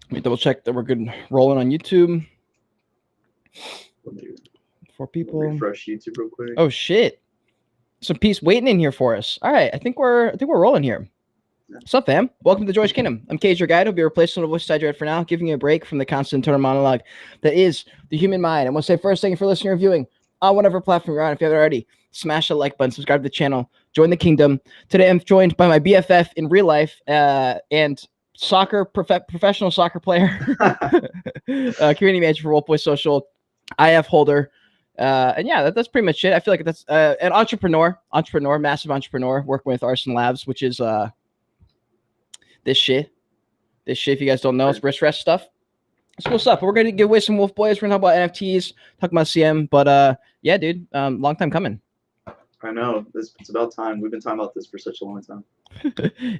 Let me double check that we're good rolling on YouTube. 4 people. Refresh YouTube real quick. Oh shit. Some peace waiting in here for us. All right, I think we're rolling here. Yeah. What's up, fam? Welcome to the Joyage Kingdom. I'm Cage, your guide. I'll be replacing the voice side dread for now, giving you a break from the constant internal monologue that is the human mind. I want to say first, thank you for listening or viewing on whatever platform you're on. If you haven't already, smash the like button, subscribe to the channel, join the kingdom. Today, I'm joined by my BFF in real life and professional soccer player, community manager for Wolf Boy Social, IF holder. And yeah, that's pretty much it. I feel like that's an entrepreneur, massive entrepreneur, working with Arson Labs, which is this shit. If you guys don't know, it's wrist rest stuff. It's cool stuff. We're gonna give away some Wolf Boys. We're gonna talk about NFTs, talk about CM. But yeah, dude, long time coming. I know. It's about time. We've been talking about this for such a long time.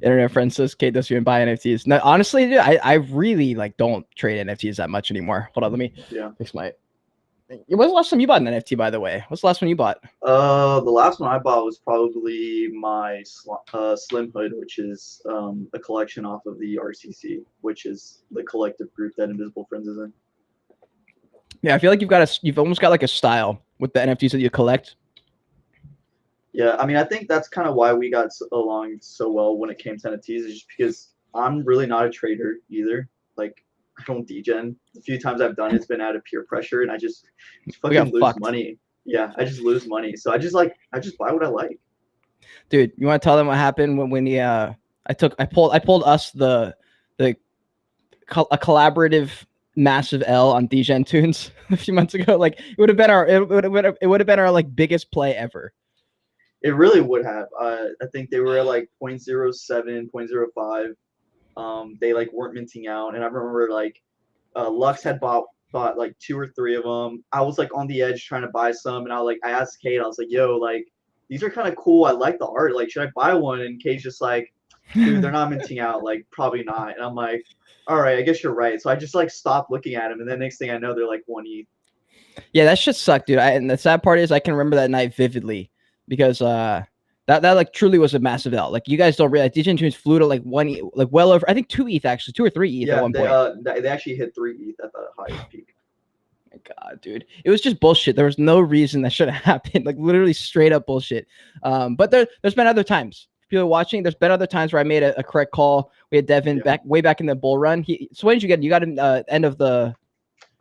Internet friend says, Kate, does you buy NFTs? No, honestly, dude, I really don't trade NFTs that much anymore. Hold on, let me fix my. When's the last time you bought an NFT, by the way? What's the last one you bought? The last one I bought was probably my Slim Hood, which is a collection off of the RCC, which is the collective group that Invisible Friends is in. Yeah, I feel like you've almost got like a style with the NFTs that you collect. Yeah, I mean, I think that's kind of why we got along so well when it came to NFTs, is just because I'm really not a trader either. Like, I don't degen. The few times I've done it's been out of peer pressure, and I just fucking lose money. Yeah, I just lose money. So I just buy what I like. Dude, you want to tell them what happened when I pulled us a collaborative massive L on degen tunes a few months ago. Like it would have been our like biggest play ever. It really would have. I think they were at like 0.07, 0.05. They like weren't minting out, and I remember like Lux had bought like 2 or 3 of them. I was like on the edge trying to buy some, and I asked Kate, I was like, yo, like these are kind of cool, I like the art, like should I buy one? And Kate's just like, dude, they're not minting out, like probably not. And I'm like, all right, I guess you're right. So I just like stopped looking at them, and then next thing I know, they're like 1 ETH. Yeah, that shit sucked, dude. And the sad part is I can remember that night vividly because that like truly was a massive L. Like you guys don't realize degen tunes flew to like 1 ETH, like well over, I think 2 ETH actually, 2 or 3 ETH at one point. They actually hit 3 ETH at the highest peak. My God, dude, it was just bullshit. There was no reason that should have happened. Like literally straight up bullshit. But there's been other times. People watching, there's been other times where I made a correct call. We had Devin way back in the bull run. So when did you get? You got him end of the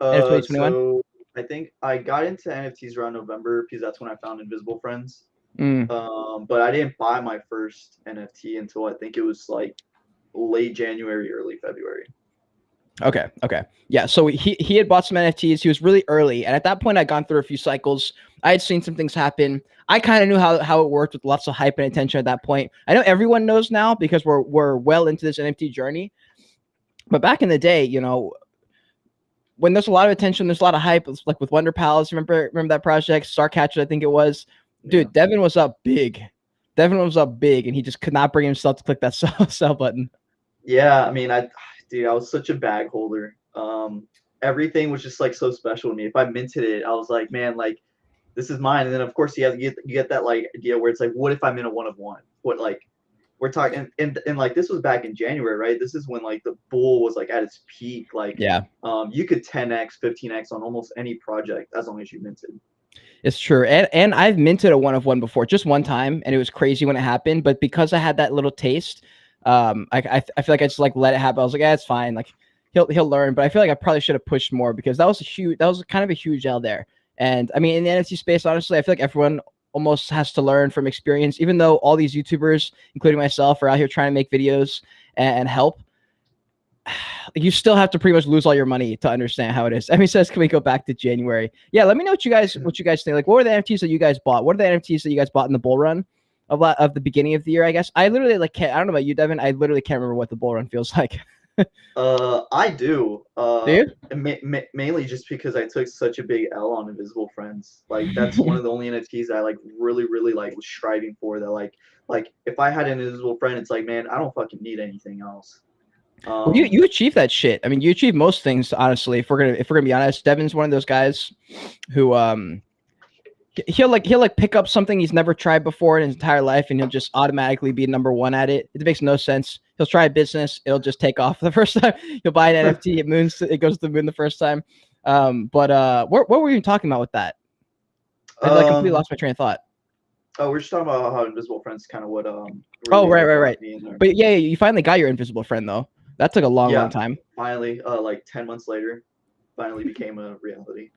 end of 2021. So I think I got into NFTs around November because that's when I found Invisible Friends. But I didn't buy my first NFT until I think it was like late January, early February. Okay. Yeah. So he had bought some NFTs. He was really early. And at that point, I'd gone through a few cycles. I had seen some things happen. I kind of knew how it worked with lots of hype and attention at that point. I know everyone knows now because we're well into this NFT journey. But back in the day, you know, when there's a lot of attention, there's a lot of hype. It's like with Wonder Palace. Remember that project? Starcatcher, I think it was. Dude, yeah. Devin was up big. And he just could not bring himself to click that sell button. Yeah, I mean, I was such a bag holder. Everything was just like so special to me. If I minted it, I was like, man, like this is mine. And then of course you get that like idea where it's like, what if I'm in a 1 of 1? What, like we're talking and like this was back in January, right? This is when like the bull was like at its peak. Like you could 10x, 15x on almost any project as long as you minted. It's true. And I've minted a 1 of 1 before, just one time, and it was crazy when it happened. But because I had that little taste, I feel like I just like let it happen. I was like, yeah, it's fine. Like he'll learn. But I feel like I probably should have pushed more because that was kind of a huge L there. And I mean, in the NFT space, honestly, I feel like everyone almost has to learn from experience, even though all these YouTubers, including myself, are out here trying to make videos and help. You still have to pretty much lose all your money to understand how it is. Emmy says, can we go back to January? Yeah, let me know what you guys think. Like, what were the NFTs that you guys bought? What are the NFTs that you guys bought in the bull run of the beginning of the year, I guess? I literally I don't know about you, Devin. I literally can't remember what the bull run feels like. I do. Do you? Mainly just because I took such a big L on Invisible Friends. Like that's one of the only NFTs I like really like was striving for. That like if I had an Invisible Friend, it's like, man, I don't fucking need anything else. Well, you achieve that shit. I mean, you achieve most things, honestly. If we're gonna be honest, Devin's one of those guys who he'll pick up something he's never tried before in his entire life, and he'll just automatically be #1 at it. It makes no sense. He'll try a business, it'll just take off the first time. He'll buy an NFT, it goes to the moon the first time. What were we even talking about with that? I completely lost my train of thought. Oh, we're just talking about how invisible friends kind of what really right. But yeah, you finally got your invisible friend though. That took a long time. Finally, like 10 months later, finally became a reality.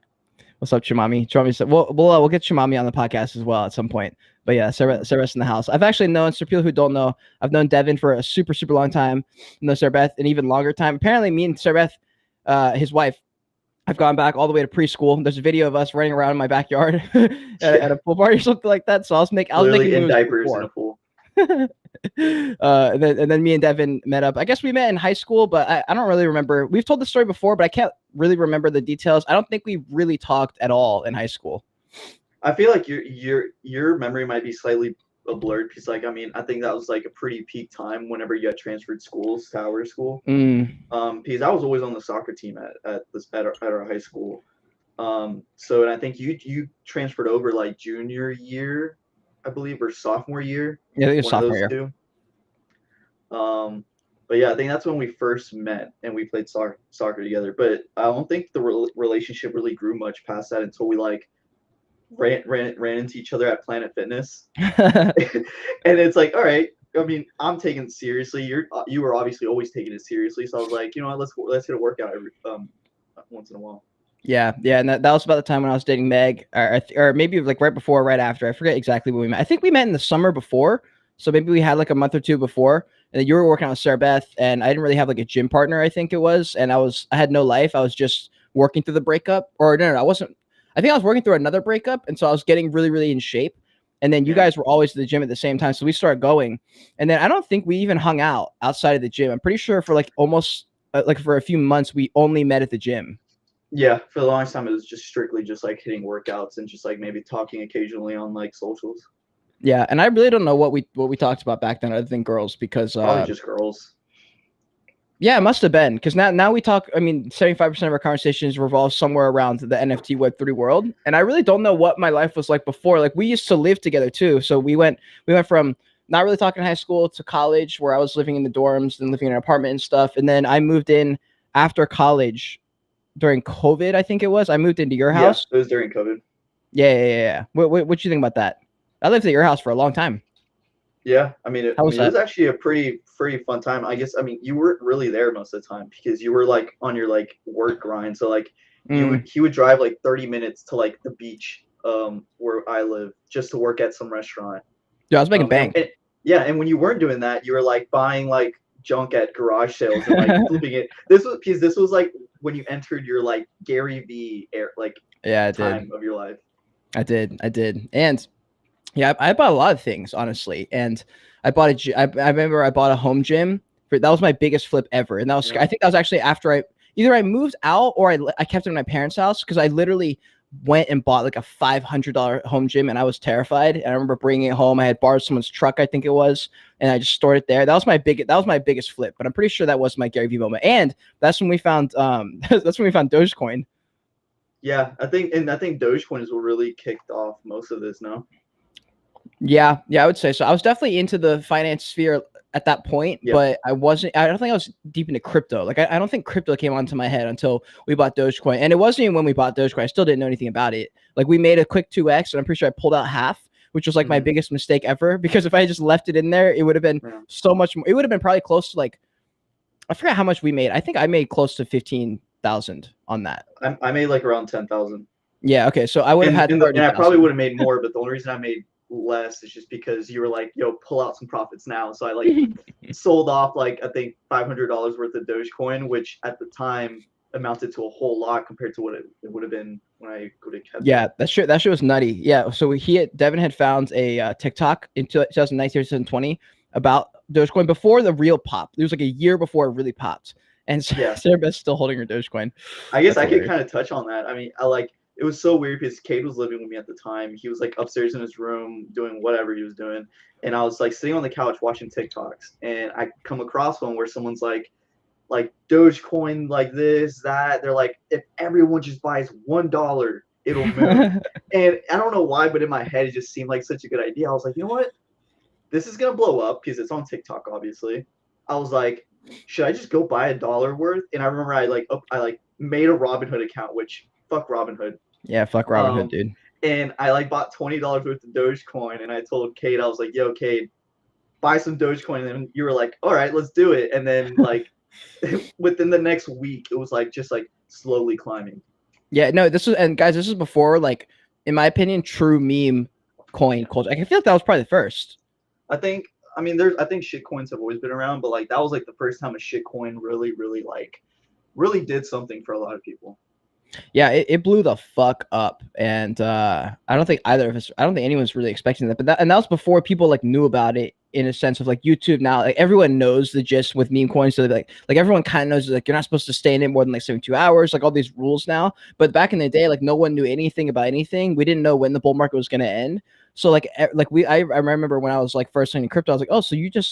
What's up, Chumami? We'll get Chumami on the podcast as well at some point. But yeah, Sarah's in the house. I've actually known, for people who don't know, I've known Devin for a super, super long time. Know Sarah an even longer time. Apparently, me and Sarah, his wife, I've gone back all the way to preschool. There's a video of us running around in my backyard at a pool party or something like that. So I was making in diapers in a pool. And then me and Devin met up. I guess we met in high school, but I don't really remember. We've told the story before, but I can't really remember the details. I don't think we really talked at all in high school. I feel like your memory might be slightly blurred because, like, I mean, I think that was like a pretty peak time whenever you had transferred schools to our school. Because I was always on the soccer team at our high school. So, and I think you transferred over like junior year, I believe, or sophomore year. Yeah, I think it was sophomore year. Two. But yeah, I think that's when we first met and we played soccer together. But I don't think the relationship really grew much past that until we like ran into each other at Planet Fitness. And it's like, all right, I mean, I'm taking it seriously. You were obviously always taking it seriously. So I was like, you know what, let's hit a workout every once in a while. Yeah, and that was about the time when I was dating Meg, or maybe like right before or right after. I forget exactly when we met. I think we met in the summer before, so maybe we had like a month or two before. And then you were working out with Sarah Beth, and I didn't really have like a gym partner, I think it was. And I had no life. I was just working through the breakup. Or no, I wasn't. I think I was working through another breakup, and so I was getting really, really in shape. And then you guys were always at the gym at the same time, so we started going. And then I don't think we even hung out outside of the gym. I'm pretty sure for like almost like for a few months we only met at the gym. Yeah, for the longest time it was just strictly just like hitting workouts and just like maybe talking occasionally on like socials. Yeah, and I really don't know what we talked about back then other than girls, because probably just girls. Yeah, it must have been, because now we talk. I mean, 75% of our conversations revolve somewhere around the NFT Web3 world, and I really don't know what my life was like before. Like, we used to live together too, so we went from not really talking in high school to college, where I was living in the dorms and living in an apartment and stuff, and then I moved in after college during COVID. I think it was. I moved into your house. Yeah, it was during COVID. Yeah. What you think about that? I lived at your house for a long time. Yeah, I mean, it was actually a pretty fun time. I guess, I mean, you weren't really there most of the time because you were like on your like work grind. So like he would drive like 30 minutes to like the beach where I live just to work at some restaurant. Yeah, I was making bank. And when you weren't doing that, you were like buying like junk at garage sales and like flipping it. This was like when you entered your like Gary V time of your life. I did. And yeah, I bought a lot of things, honestly. And I remember I bought a home gym. That was my biggest flip ever. And that was, I think that was actually after I moved out or I kept it in my parents' house, because I literally went and bought like a $500 home gym, and I was terrified. And I remember bringing it home. I had borrowed someone's truck, I think it was, and I just stored it there. That was my biggest flip. But I'm pretty sure that was my Gary Vee moment. And that's when we found Dogecoin. Yeah, I think Dogecoin is what really kicked off most of this. No. Yeah, I would say so. I was definitely into the finance sphere at that point, but I don't think I was deep into crypto. Like, I don't think crypto came onto my head until we bought Dogecoin. And it wasn't even when we bought Dogecoin, I still didn't know anything about it. Like, we made a quick 2x, and I'm pretty sure I pulled out half, which was like my biggest mistake ever, because if I had just left it in there, it would have been so much more. It would have been probably close to like, I forgot how much we made. I think I made close to 15,000 on that. I made like around 10,000. Yeah, okay. So I would have had, and I probably would have made more, but the only reason I made less is just because you were like, yo, pull out some profits now. So I like sold off like I think $500 worth of Dogecoin, which at the time amounted to a whole lot compared to what it would have been when I would have kept it. That shit was nutty. Yeah, so Devin had found a TikTok in 2019 or 2020 about Dogecoin before the real pop. It was like a year before it really popped, and Sarah Beth's still holding her Dogecoin. I guess I could kind of touch on that. I mean, it was so weird because Cade was living with me at the time. He was like upstairs in his room doing whatever he was doing. And I was like sitting on the couch watching TikToks, and I come across one where someone's like Dogecoin, like this, that. They're like, if everyone just buys $1, it'll move. And I don't know why, but in my head, it just seemed like such a good idea. I was like, you know what? This is gonna blow up because it's on TikTok, obviously. I was like, should I just go buy $1 worth? And I remember I made a Robinhood account, which fuck Robinhood. Yeah, fuck Robinhood, dude. And I like bought $20 worth of Dogecoin, and I told Kate, I was like, yo, Kate, buy some Dogecoin. And then you were like, all right, let's do it. And then like within the next week, it was like just like slowly climbing. Yeah, no, this is before, like, in my opinion, true meme coin culture. I feel like that was probably the first. I think shit coins have always been around, but like that was like the first time a shit coin really did something for a lot of people. Yeah, it blew the fuck up, and I don't think anyone's really expecting that. But that was before people like knew about it in a sense of like YouTube. Now, like everyone knows the gist with meme coins, so like everyone kind of knows like you're not supposed to stay in it more than like 72 hours, like all these rules now. But back in the day, like no one knew anything about anything. We didn't know when the bull market was going to end. So I remember when I was like first learning crypto, I was like, oh, so you just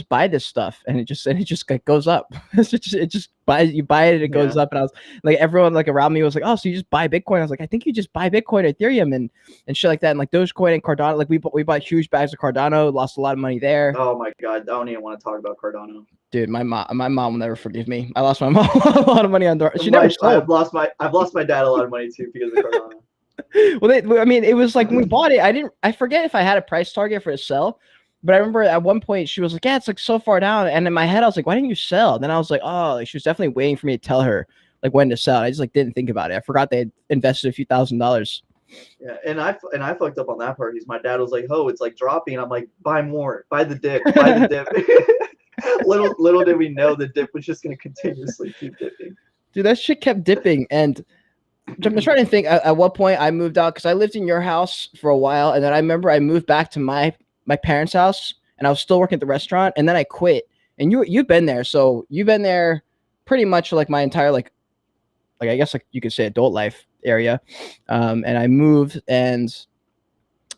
buy this stuff and it just like goes up. You buy it and it goes up. And I was like, everyone like around me was like, oh, so you just buy Bitcoin? I was like, I think you just buy Bitcoin or Ethereum and shit like that. And like Dogecoin and Cardano, like we bought huge bags of Cardano, lost a lot of money there. Oh my God, I don't even want to talk about Cardano. Dude, my mom will never forgive me. I lost my mom a lot of money on she never sold. I've lost my dad a lot of money too because of Cardano. Well, I mean, it was like when we bought it, I forget if I had a price target for a sell. But I remember at one point she was like, yeah, it's like so far down. And in my head, I was like, why didn't you sell? And then I was like, oh, like, she was definitely waiting for me to tell her like when to sell. I just like didn't think about it. I forgot they had invested a few $1,000s. Yeah, and I fucked up on that part because my dad was like, oh, it's like dropping. And I'm like, buy more, buy the dip, buy the dip. little did we know the dip was just gonna continuously keep dipping. Dude, that shit kept dipping. And I'm trying to think at what point I moved out because I lived in your house for a while, and then I remember I moved back to my parents' house, and I was still working at the restaurant, and then I quit. And you've been there, so you've been there pretty much like my entire like I guess like you could say adult life area. And I moved, and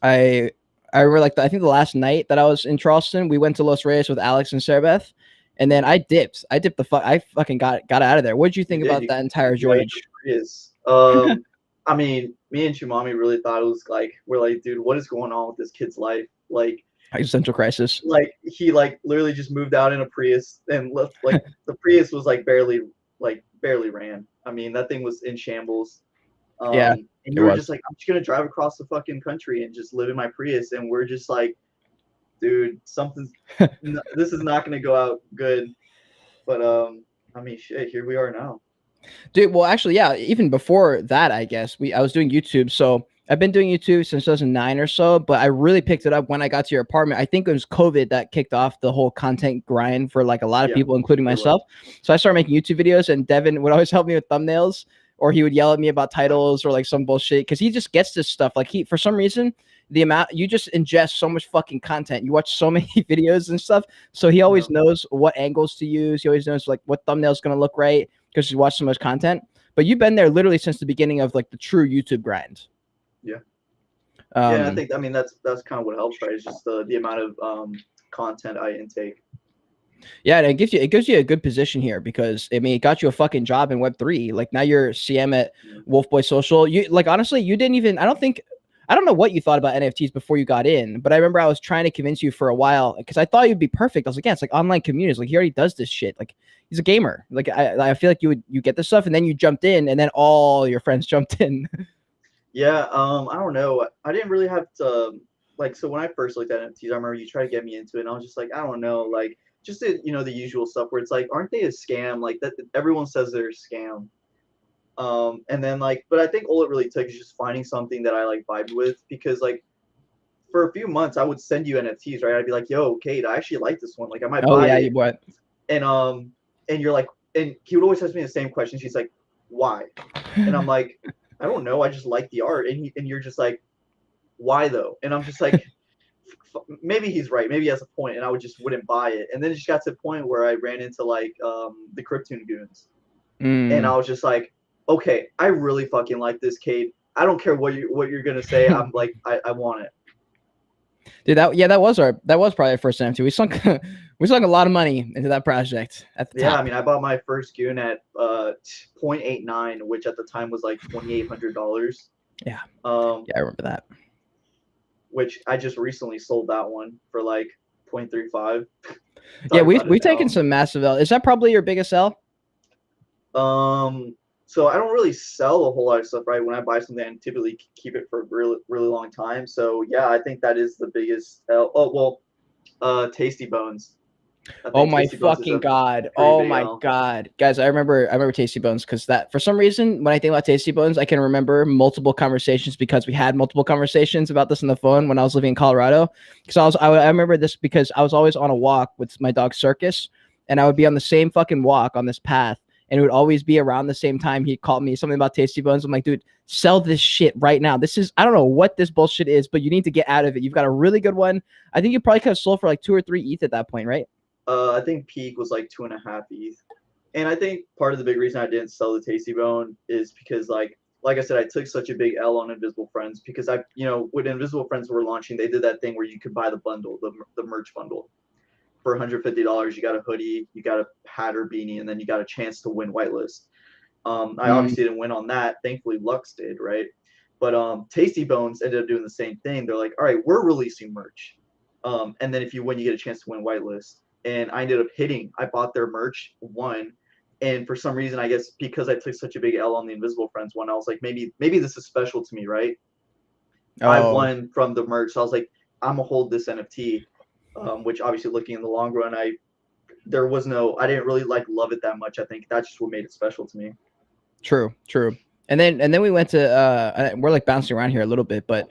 I remember like I think the last night that I was in Charleston, we went to Los Reyes with Alex and Sarabeth, and then I dipped the fuck. I fucking got out of there. What did you think about that entire Joyage? I mean, me and Chumami really thought it was like we're like, dude, what is going on with this kid's life? Like existential crisis. Like he like literally just moved out in a Prius and left like the Prius was like barely ran. I mean, that thing was in shambles. Yeah. And you were just like, I'm just gonna drive across the fucking country and just live in my Prius, and we're just like, dude, this is not gonna go out good. But I mean, shit, here we are now. Dude, well, actually, yeah, even before that, I guess I was doing YouTube. So I've been doing YouTube since 2009 or so, but I really picked it up when I got to your apartment. I think it was COVID that kicked off the whole content grind for like a lot of people, including myself. So I started making YouTube videos, and Devin would always help me with thumbnails, or he would yell at me about titles or like some bullshit because he just gets this stuff. Like for some reason, the amount you just ingest so much fucking content, you watch so many videos and stuff. So he always knows what angles to use. He always knows like what thumbnail's gonna look right because you watch so much content. But you've been there literally since the beginning of like the true YouTube grind. Yeah. Yeah, I mean that's kind of what helps, right? It's just the amount of content I intake. Yeah, and it gives you a good position here because I mean it got you a fucking job in Web3. Like now you're CM at Wolf Boy Social. You like honestly, you didn't even I don't know what you thought about NFTs before you got in, but I remember I was trying to convince you for a while because I thought you'd be perfect. I was like, yeah, it's like online communities. Like he already does this shit. Like he's a gamer. Like I feel like you get this stuff, and then you jumped in, and then all your friends jumped in. Yeah, I don't know. I didn't really have to like. So when I first looked at NFTs, I remember you tried to get me into it, and I was just like, I don't know, like just the the usual stuff where it's like, aren't they a scam? Like that everyone says they're a scam. And then like, but I think all it really took is just finding something that I like vibed with, because like for a few months I would send you NFTs, right? I'd be like, yo, Kate, I actually like this one. Like I might buy it. What? And you're like, and he would always ask me the same question. She's like, why? And I'm like, I don't know. I just like the art. And you're just like, why though? And I'm just like, maybe he's right. Maybe he has a point. And I wouldn't buy it. And then it just got to the point where I ran into like the Cryptoon goons. And I was just like, okay, I really fucking like this, Kate. I don't care what you're gonna say. I'm like, I want it. Dude, that was probably our first NFT. We sunk a lot of money into that project at the Yeah, top. I mean, I bought my first goon at 0.89, which at the time was like $2,800. Yeah. Um, Yeah, I remember that. which I just recently sold that one for like 0.35. Yeah, Talk about it we've taken now. some massive L. Is that probably your biggest L? So I don't really sell a whole lot of stuff, right? When I buy something, I typically keep it for a really, really long time. So yeah, I think that is the biggest. Oh well, Tasty Bones. I Oh think my Tasty Bones is fucking a god. pretty Oh big my L. god. Guys, I remember Tasty Bones because that for some reason when I think about Tasty Bones, I can remember multiple conversations because we had multiple conversations about this on the phone when I was living in Colorado. Because I remember this because I was always on a walk with my dog Circus, and I would be on the same fucking walk on this path, and it would always be around the same time he'd call me something about Tasty Bones. I'm like, dude, sell this shit right now. This is I don't know what this bullshit is, but you need to get out of it. You've got a really good one. I think you probably could have sold for like 2 or 3 ETH at that point, right? I think peak was like 2.5 ETH. And I think part of the big reason I didn't sell the Tasty Bone is because like I said, I took such a big L on Invisible Friends because when Invisible Friends were launching, they did that thing where you could buy the bundle, the merch bundle. For $150, you got a hoodie, you got a hat or beanie, and then you got a chance to win whitelist. I obviously didn't win on that. Thankfully, Lux did, right? But Tasty Bones ended up doing the same thing. They're like, all right, we're releasing merch. And then if you win, you get a chance to win whitelist. And I ended up hitting. I bought their merch, won, and for some reason, I guess because I took such a big L on the Invisible Friends one, I was like, maybe this is special to me, right? I Oh, won from the merch, so I was like, I'm gonna hold this NFT. Which obviously, looking in the long run, I didn't really love it that much. I think that's just what made it special to me. true. And then we went to we're like bouncing around here a little bit, but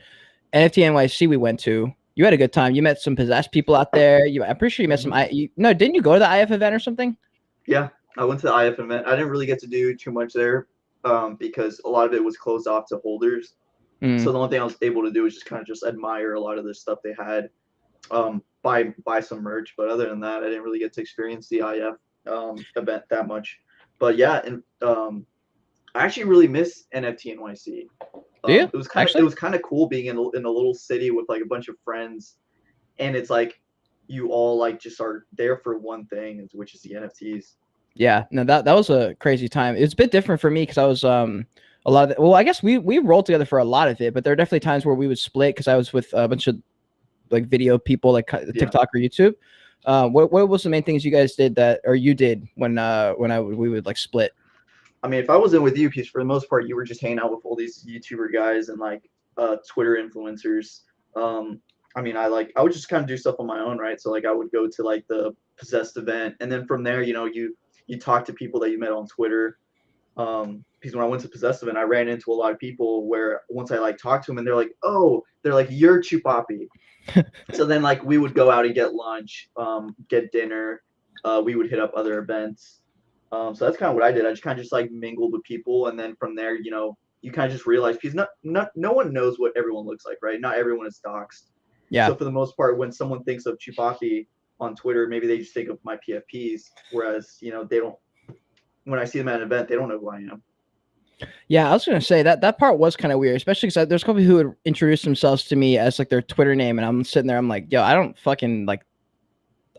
NFT NYC we went to. You had a good time. You met some possessed people out there. I'm pretty sure you met some. No, didn't you go to the IF event or something? Yeah, I went to the IF event. I didn't really get to do too much there because a lot of it was closed off to holders. So the only thing I was able to do was just kind of just admire a lot of the stuff they had, buy some merch. But other than that, I didn't really get to experience the IF event that much. But yeah, and I actually really miss NFT NYC. Do you? It was kind of cool being in a little city with like a bunch of friends, and it's like you all like just are there for one thing, which is the NFTs. Yeah, no, that was a crazy time. It's a bit different for me because I was a lot of it, well, I guess we rolled together for a lot of it, but there are definitely times where we would split because I was with a bunch of like video people like TikTok or YouTube. What was the main things you guys did you did when we would like split? I mean, if I wasn't with you, because for the most part you were just hanging out with all these YouTuber guys and like Twitter influencers. I mean, I would just kind of do stuff on my own, right? So like I would go to like the Possessed event, and then from there, you talk to people that you met on Twitter. Because when I went to Possessed event, I ran into a lot of people where once I like talked to them, and they're like, you're CHUPAPI. So then like we would go out and get lunch, get dinner. We would hit up other events. So that's kind of what I did. I just kind of just like mingled with people, and then from there, you kind of just realize because no one knows what everyone looks like, right? Not everyone is doxxed. Yeah. So for the most part, when someone thinks of CHUPAPI on Twitter, maybe they just think of my PFPs, whereas they don't. When I see them at an event, they don't know who I am. Yeah, I was gonna say that part was kind of weird, especially because there's a couple who would introduce themselves to me as like their Twitter name, and I'm sitting there, I'm like, yo, I don't fucking like,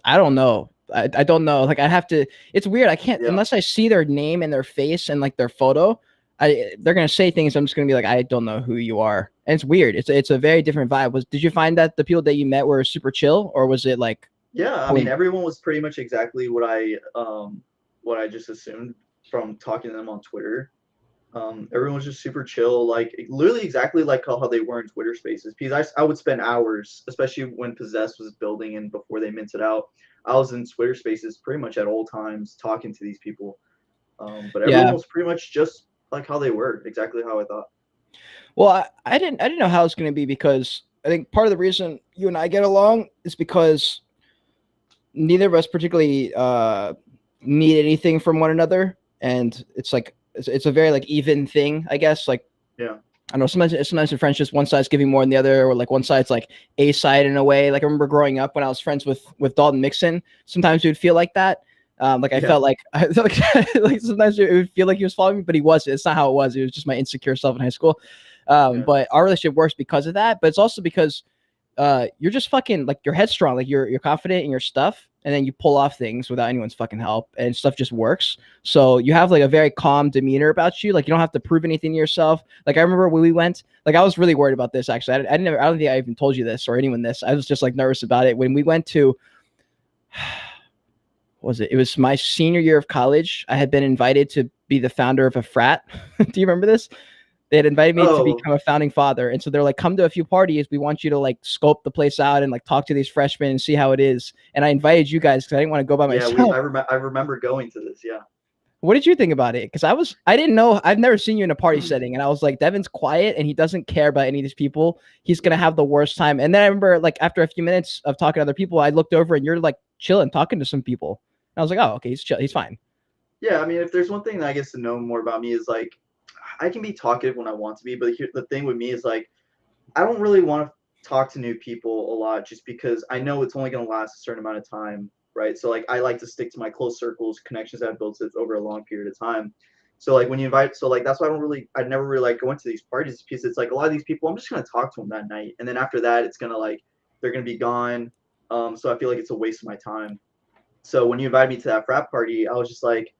I don't know. I don't know. Like I have to. It's weird. I can't unless I see their name and their face and like their photo. They're gonna say things. I'm just gonna be like, I don't know who you are, and it's weird. It's a very different vibe. Did you find that the people that you met were super chill, or was it like? Yeah, I mean, everyone was pretty much exactly what I just assumed from talking to them on Twitter. Everyone was just super chill, like literally exactly like how they were in Twitter Spaces. Because I would spend hours, especially when Possessed was building and before they minted out. I was in Twitter Spaces pretty much at all times talking to these people. But everyone was pretty much just like how they were, exactly how I thought. Well, I didn't know how it's going to be because I think part of the reason you and I get along is because neither of us particularly need anything from one another, and it's like it's a very like even thing, I guess. Like, yeah, I don't know. Sometimes in friendships, one side's giving more than the other, or like one side's like a side in a way. Like I remember growing up when I was friends with Dalton Mixon. Sometimes it would feel like that. Like I felt like like sometimes it would feel like he was following me, but he wasn't. It's not how it was. It was just my insecure self in high school. But our relationship works because of that. But it's also because you're just fucking like you're headstrong, like you're confident in your stuff, and then you pull off things without anyone's fucking help, and stuff just works. So you have like a very calm demeanor about you. Like you don't have to prove anything to yourself. Like I remember when we went, like I was really worried about this actually. I don't think I even told you this or anyone this. I was just like nervous about it when we went to. What was it? It was my senior year of college. I had been invited to be the founder of a frat. Do you remember this? They had invited me to become a founding father. And so they're like, come to a few parties. We want you to like scope the place out and like talk to these freshmen and see how it is. And I invited you guys because I didn't want to go by myself. I remember going to this. Yeah. What did you think about it? Because I didn't know. I've never seen you in a party setting. And I was like, Devin's quiet and he doesn't care about any of these people. He's going to have the worst time. And then I remember like after a few minutes of talking to other people, I looked over and you're like chilling, talking to some people. And I was like, oh, okay, he's chill. He's fine. Yeah. I mean, if there's one thing that I guess to know more about me is like, I can be talkative when I want to be, but here, the thing with me is like, I don't really want to talk to new people a lot just because I know it's only going to last a certain amount of time, right? So like, I like to stick to my close circles, connections I've built over a long period of time. So like when you invite, so like that's why I never really like going to these parties because it's like a lot of these people, I'm just going to talk to them that night, and then after that, it's gonna like they're gonna be gone. So I feel like it's a waste of my time. So when you invited me to that frat party, I was just like.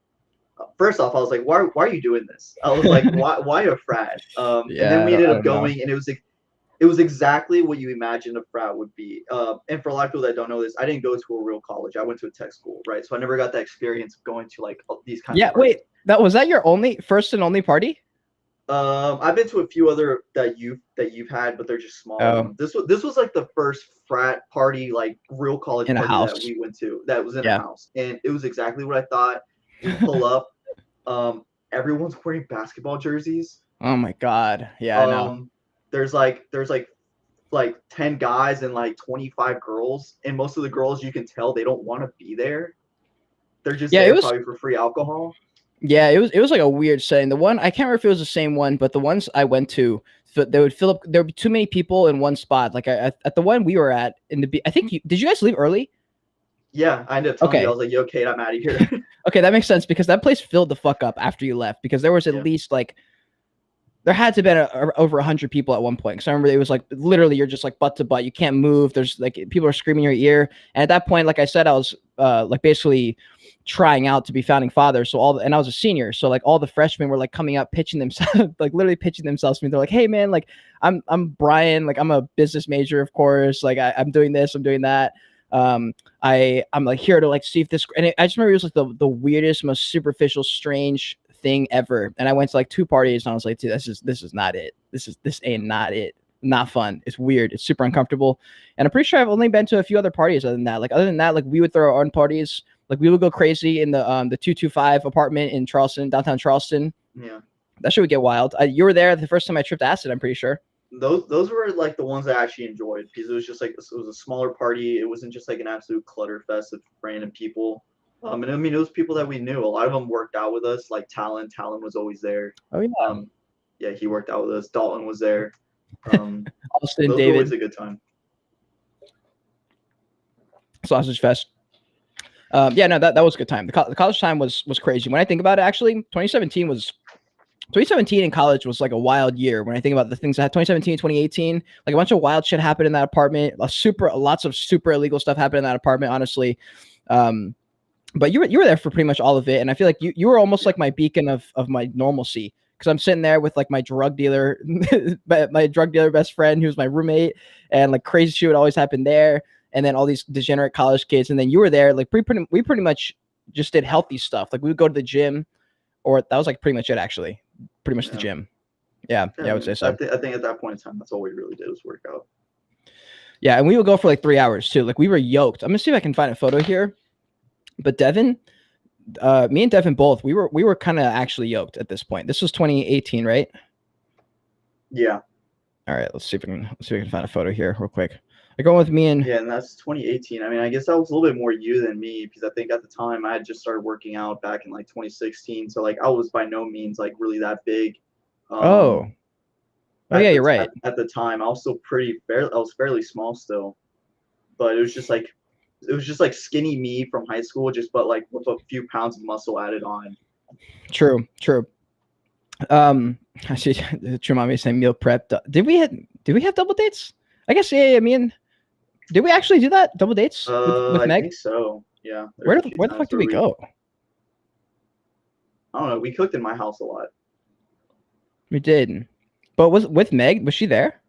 First off, I was like, why are you doing this? I was like, why a frat? And then we ended up going, and it was exactly what you imagined a frat would be. And for a lot of people that don't know this, I didn't go to a real college. I went to a tech school, right? So I never got that experience of going to like these kinds of parties. Wait, was that your first and only party? I've been to a few other that you've had, but they're just small. This was like the first frat party, like real college party that we went to. That was in a house, and it was exactly what I thought. You pull up, everyone's wearing basketball jerseys. Oh my god. Yeah, I know. There's like 10 guys and like 25 girls, and most of the girls you can tell they don't want to be there. They're just there probably for free alcohol. Yeah, it was like a weird setting. The one I can't remember if it was the same one, but the ones I went to, they would fill up. There would be too many people in one spot. Like at the one we were at I think did you guys leave early? Yeah, I ended up telling you, I was like, yo, Kate, I'm out of here. Okay, that makes sense because that place filled the fuck up after you left because there was at least like, there had to have been over 100 people at one point. Because I remember it was like, literally, you're just like butt to butt. You can't move. There's like, people are screaming in your ear. And at that point, like I said, I was like basically trying out to be founding father. So and I was a senior. So like all the freshmen were like coming up, pitching themselves, like literally pitching themselves to me. They're like, hey man, like I'm Brian, like I'm a business major, of course. Like I'm doing this, I'm doing that. I'm like here to like see if this, and I just remember it was like the weirdest, most superficial, strange thing ever. And I went to like 2 parties and I was like, dude, this is not it. This ain't not it. Not fun. It's weird. It's super uncomfortable. And I'm pretty sure I've only been to a few other parties other than that. Like we would throw our own parties. Like we would go crazy in the 225 apartment in Charleston, downtown Charleston. Yeah. That shit would get wild. You were there the first time I tripped acid, I'm pretty sure. Those were like the ones I actually enjoyed because it was just like, it was a smaller party. It wasn't just like an absolute clutter fest of random people. And I mean, it was people that we knew. A lot of them worked out with us. Like Talon was always there. Oh yeah. Yeah, he worked out with us. Dalton was there. Austin, David. Were always a good time. Sausage Fest. Yeah, no, that was a good time. The college time was crazy. When I think about it, actually, 2017 in college was like a wild year. When I think about the things that had 2017, 2018, like a bunch of wild shit happened in that apartment. Lots of super illegal stuff happened in that apartment, honestly. But you were there for pretty much all of it, and I feel like you were almost like my beacon of my normalcy, because I'm sitting there with like my drug dealer best friend who's my roommate, and like crazy shit would always happen there, and then all these degenerate college kids, and then you were there. Like we pretty much just did healthy stuff. Like we would go to the gym, or that was like pretty much it actually. Pretty much the gym. Yeah, I would say so. I think at that point in time, that's all we really did was work out. Yeah, and we would go for like 3 hours too. Like we were yoked. I'm gonna see if I can find a photo here. But Devin, me and Devin both, we were kind of actually yoked at this point. This was 2018, right? Yeah. All right, let's see if we can find a photo here real quick. Like going with me and and that's 2018. I mean, I guess that was a little bit more you than me because I think at the time I had just started working out back in like 2016. So like I was by no means like really that big. Yeah, you're right. At the time, I was still I was fairly small still, but it was just like skinny me from high school, but like with a few pounds of muscle added on. True. I see Chumami saying meal prep. Did we have double dates? I guess, yeah, I mean, did we actually do that? Double dates with Meg? I think so. Yeah. There's Where a the few where the times fuck did where we go? I don't know. We cooked in my house a lot. We did, but was with Meg? Was she there?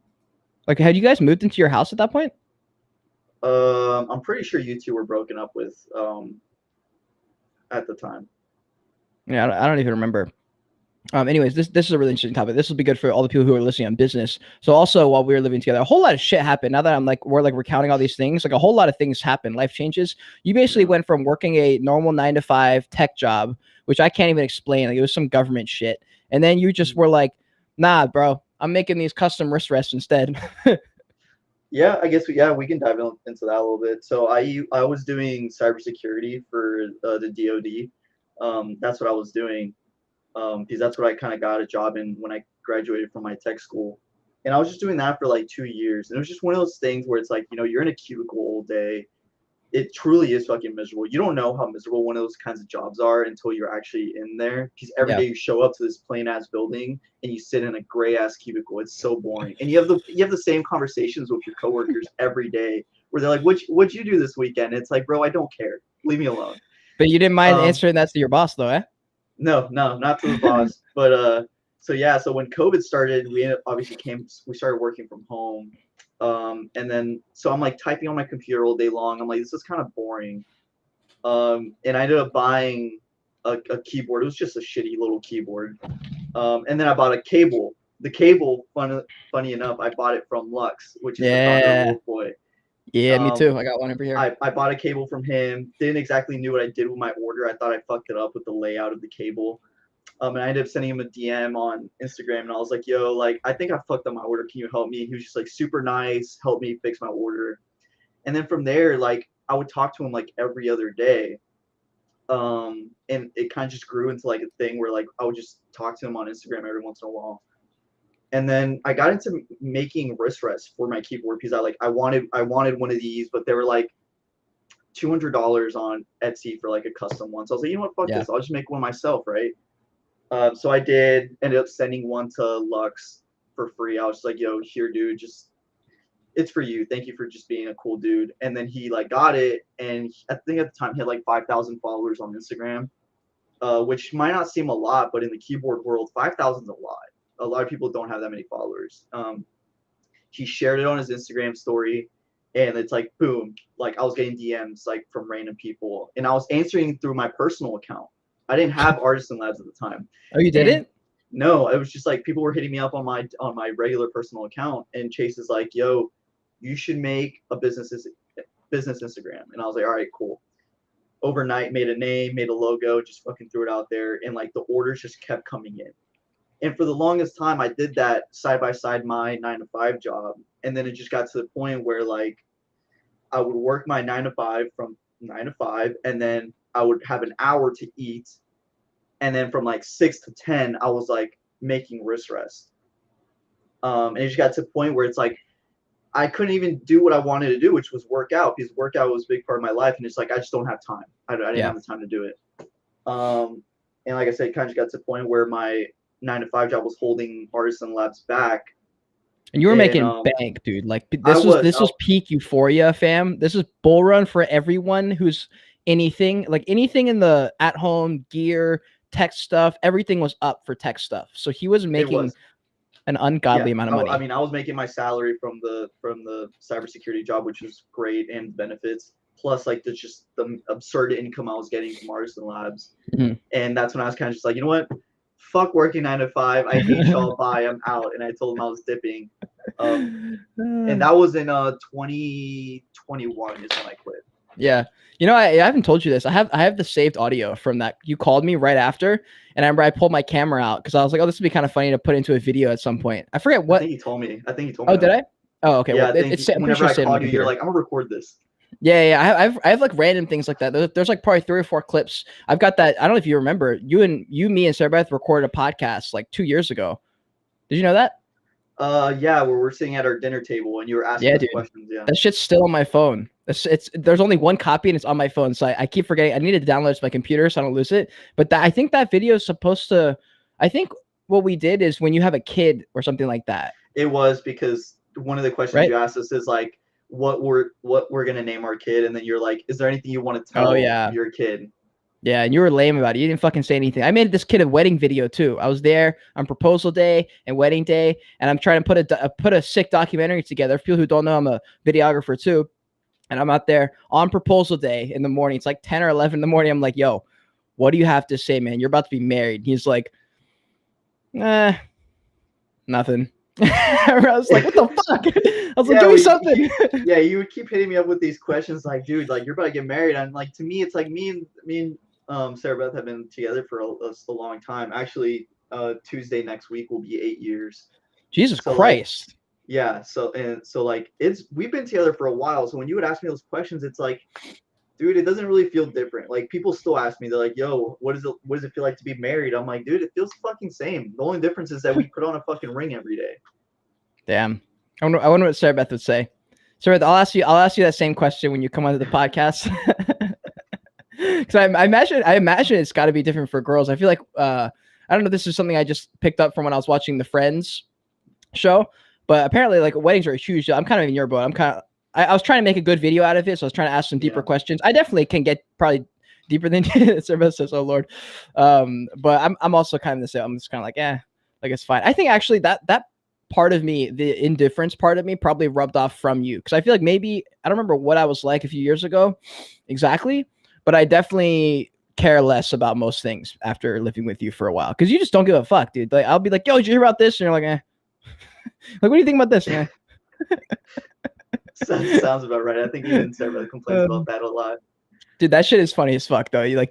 Like, had you guys moved into your house at that point? I'm pretty sure you two were broken up with at the time. Yeah, I don't even remember. Anyways, this is a really interesting topic. This will be good for all the people who are listening on business. So also while we were living together, a whole lot of shit happened. Now that we're recounting all these things, like a whole lot of things happen. Life changes. You basically went from working a normal 9 to 5 tech job, which I can't even explain. Like it was some government shit. And then you just were like, nah, bro, I'm making these custom wrist rests instead. Yeah, I guess we can dive into that a little bit. So I was doing cybersecurity for the DoD. That's what I was doing because that's what I kind of got a job in when I graduated from my tech school. And I was just doing that for like 2 years. And it was just one of those things where it's like, you're in a cubicle all day. It truly is fucking miserable. You don't know how miserable one of those kinds of jobs are until you're actually in there. Because every Yeah. day you show up to this plain ass building and you sit in a gray ass cubicle. It's so boring. And you have the same conversations with your coworkers every day where they're like, what'd you do this weekend? It's like, bro, I don't care. Leave me alone. But you didn't mind answering that to your boss though, eh? No, not to the boss. But so yeah, so when COVID started, we started working from home. And then so I'm like typing on my computer all day long. I'm like, this is kind of boring. And I ended up buying a keyboard. It was just a shitty little keyboard. And then I bought a cable. The cable, funny enough, I bought it from Lux, which is the founder of Yeah. Wolf Boy. Yeah, me too. I got one over here. I bought a cable from him. Didn't exactly knew what I did with my order. I thought I fucked it up with the layout of the cable. And I ended up sending him a DM on Instagram, and I was like, "Yo, like, I think I fucked up my order. Can you help me?" And he was just like super nice, helped me fix my order. And then from there, like, I would talk to him like every other day. And it kind of just grew into like a thing where like I would just talk to him on Instagram every once in a while. And then I got into making wrist rests for my keyboard because I wanted one of these, but they were like $200 on Etsy for like a custom one. So I was like, you know what, fuck this, I'll just make one myself, right? So I ended up sending one to Lux for free. I was just like, yo, here, dude, just it's for you. Thank you for just being a cool dude. And then he like got it, and I think at the time he had like 5,000 followers on Instagram, which might not seem a lot, but in the keyboard world, 5,000 is a lot. A lot of people don't have that many followers. He shared it on his Instagram story, and it's like boom, like I was getting DMs like from random people, and I was answering through my personal account. I didn't have Artisan Labs at the time. Oh, you didn't? No, it was just like people were hitting me up on my regular personal account, and Chase is like, "Yo, you should make a business Instagram." And I was like, "All right, cool." Overnight, made a name, made a logo, just fucking threw it out there, and like the orders just kept coming in. And for the longest time, I did that side by side my 9 to 5 job, and then it just got to the point where like I would work my 9 to 5 from 9 to 5, and then I would have an hour to eat, and then from like 6 to 10, I was like making wrist rests. And it just got to the point where it's like I couldn't even do what I wanted to do, which was work out, because workout was a big part of my life, and it's like I just don't have time. I didn't have the time to do it. And like I said, it kind of got to the point where my 9 to 5 job was holding Artisan Labs back. And you were making bank, dude. Like this was peak euphoria, fam. This is bull run for everyone who's anything in the at home gear, tech stuff. Everything was up for tech stuff. So he was making an ungodly amount of money. I mean, I was making my salary from the cybersecurity job, which was great, and benefits, plus like the absurd income I was getting from Artisan Labs. Mm-hmm. And that's when I was kind of just like, you know what? Fuck working 9 to 5. I hate y'all. Bye. I'm out. And I told him I was dipping. And that was in 2021 is when I quit. Yeah. You know, I haven't told you this. I have the saved audio from that. You called me right after, and I remember I pulled my camera out because I was like, oh, this would be kind of funny to put into a video at some point. I forget what. I think you told me. Oh, did I? Oh, okay. Yeah, well, whenever I called you, you're like, I'm going to record this. Yeah. I have like random things like that. There's like probably 3 or 4 clips. I've got that. I don't know if you remember. Me and Sarah Beth recorded a podcast like 2 years ago. Did you know that? Yeah, where we're sitting at our dinner table and you were asking us questions. Yeah, that shit's still on my phone. There's only one copy and it's on my phone, so I keep forgetting. I need to download it to my computer so I don't lose it. But I think that video is supposed to. I think what we did is when you have a kid or something like that. It was because one of the questions you asked us is like, what we're gonna name our kid, and then you're like, is there anything you want to Oh tell yeah. your kid? Yeah, and you were lame about it. You didn't fucking say anything. I made this kid a wedding video too. I was there on proposal day and wedding day, and I'm trying to put a sick documentary together. For people who don't know, I'm a videographer too, and I'm out there on proposal day in the morning. It's like 10 or 11 in the morning. I'm like, yo, what do you have to say, man? You're about to be married. He's like, nothing. I was like, what the fuck? I was like, give me something. Yeah, you would keep hitting me up with these questions like, dude, like you're about to get married. And like to me, it's like me and Sarah Beth have been together for a long time. Actually, Tuesday next week will be 8 years. Jesus So, Christ. Like, yeah, so like we've been together for a while. So when you would ask me those questions, it's like, dude, it doesn't really feel different. Like people still ask me, they're like, yo, what does it feel like to be married? I'm like, dude, it feels fucking same. The only difference is that we put on a fucking ring every day. Damn. I wonder what Sarah Beth would say. Sarah Beth, I'll ask you that same question when you come onto the podcast. Because I imagine it's got to be different for girls. I feel like I don't know. This is something I just picked up from when I was watching the Friends show, but apparently like weddings are a huge deal. I'm kind of in your boat. I was trying to make a good video out of it, so I was trying to ask some deeper questions. I definitely can get probably deeper than Sarah Beth says. Oh Lord, but I'm also kind of the same. I'm just kind of like, like it's fine. I think actually that part of me, the indifference part of me, probably rubbed off from you, because I feel like maybe I don't remember what I was like a few years ago exactly, but I definitely care less about most things after living with you for a while, because you just don't give a fuck, dude. Like I'll be like, yo, did you hear about this? And you're like, like, what do you think about this? Sounds about right. I think even Sarah complains about that a lot. Dude, that shit is funny as fuck though. If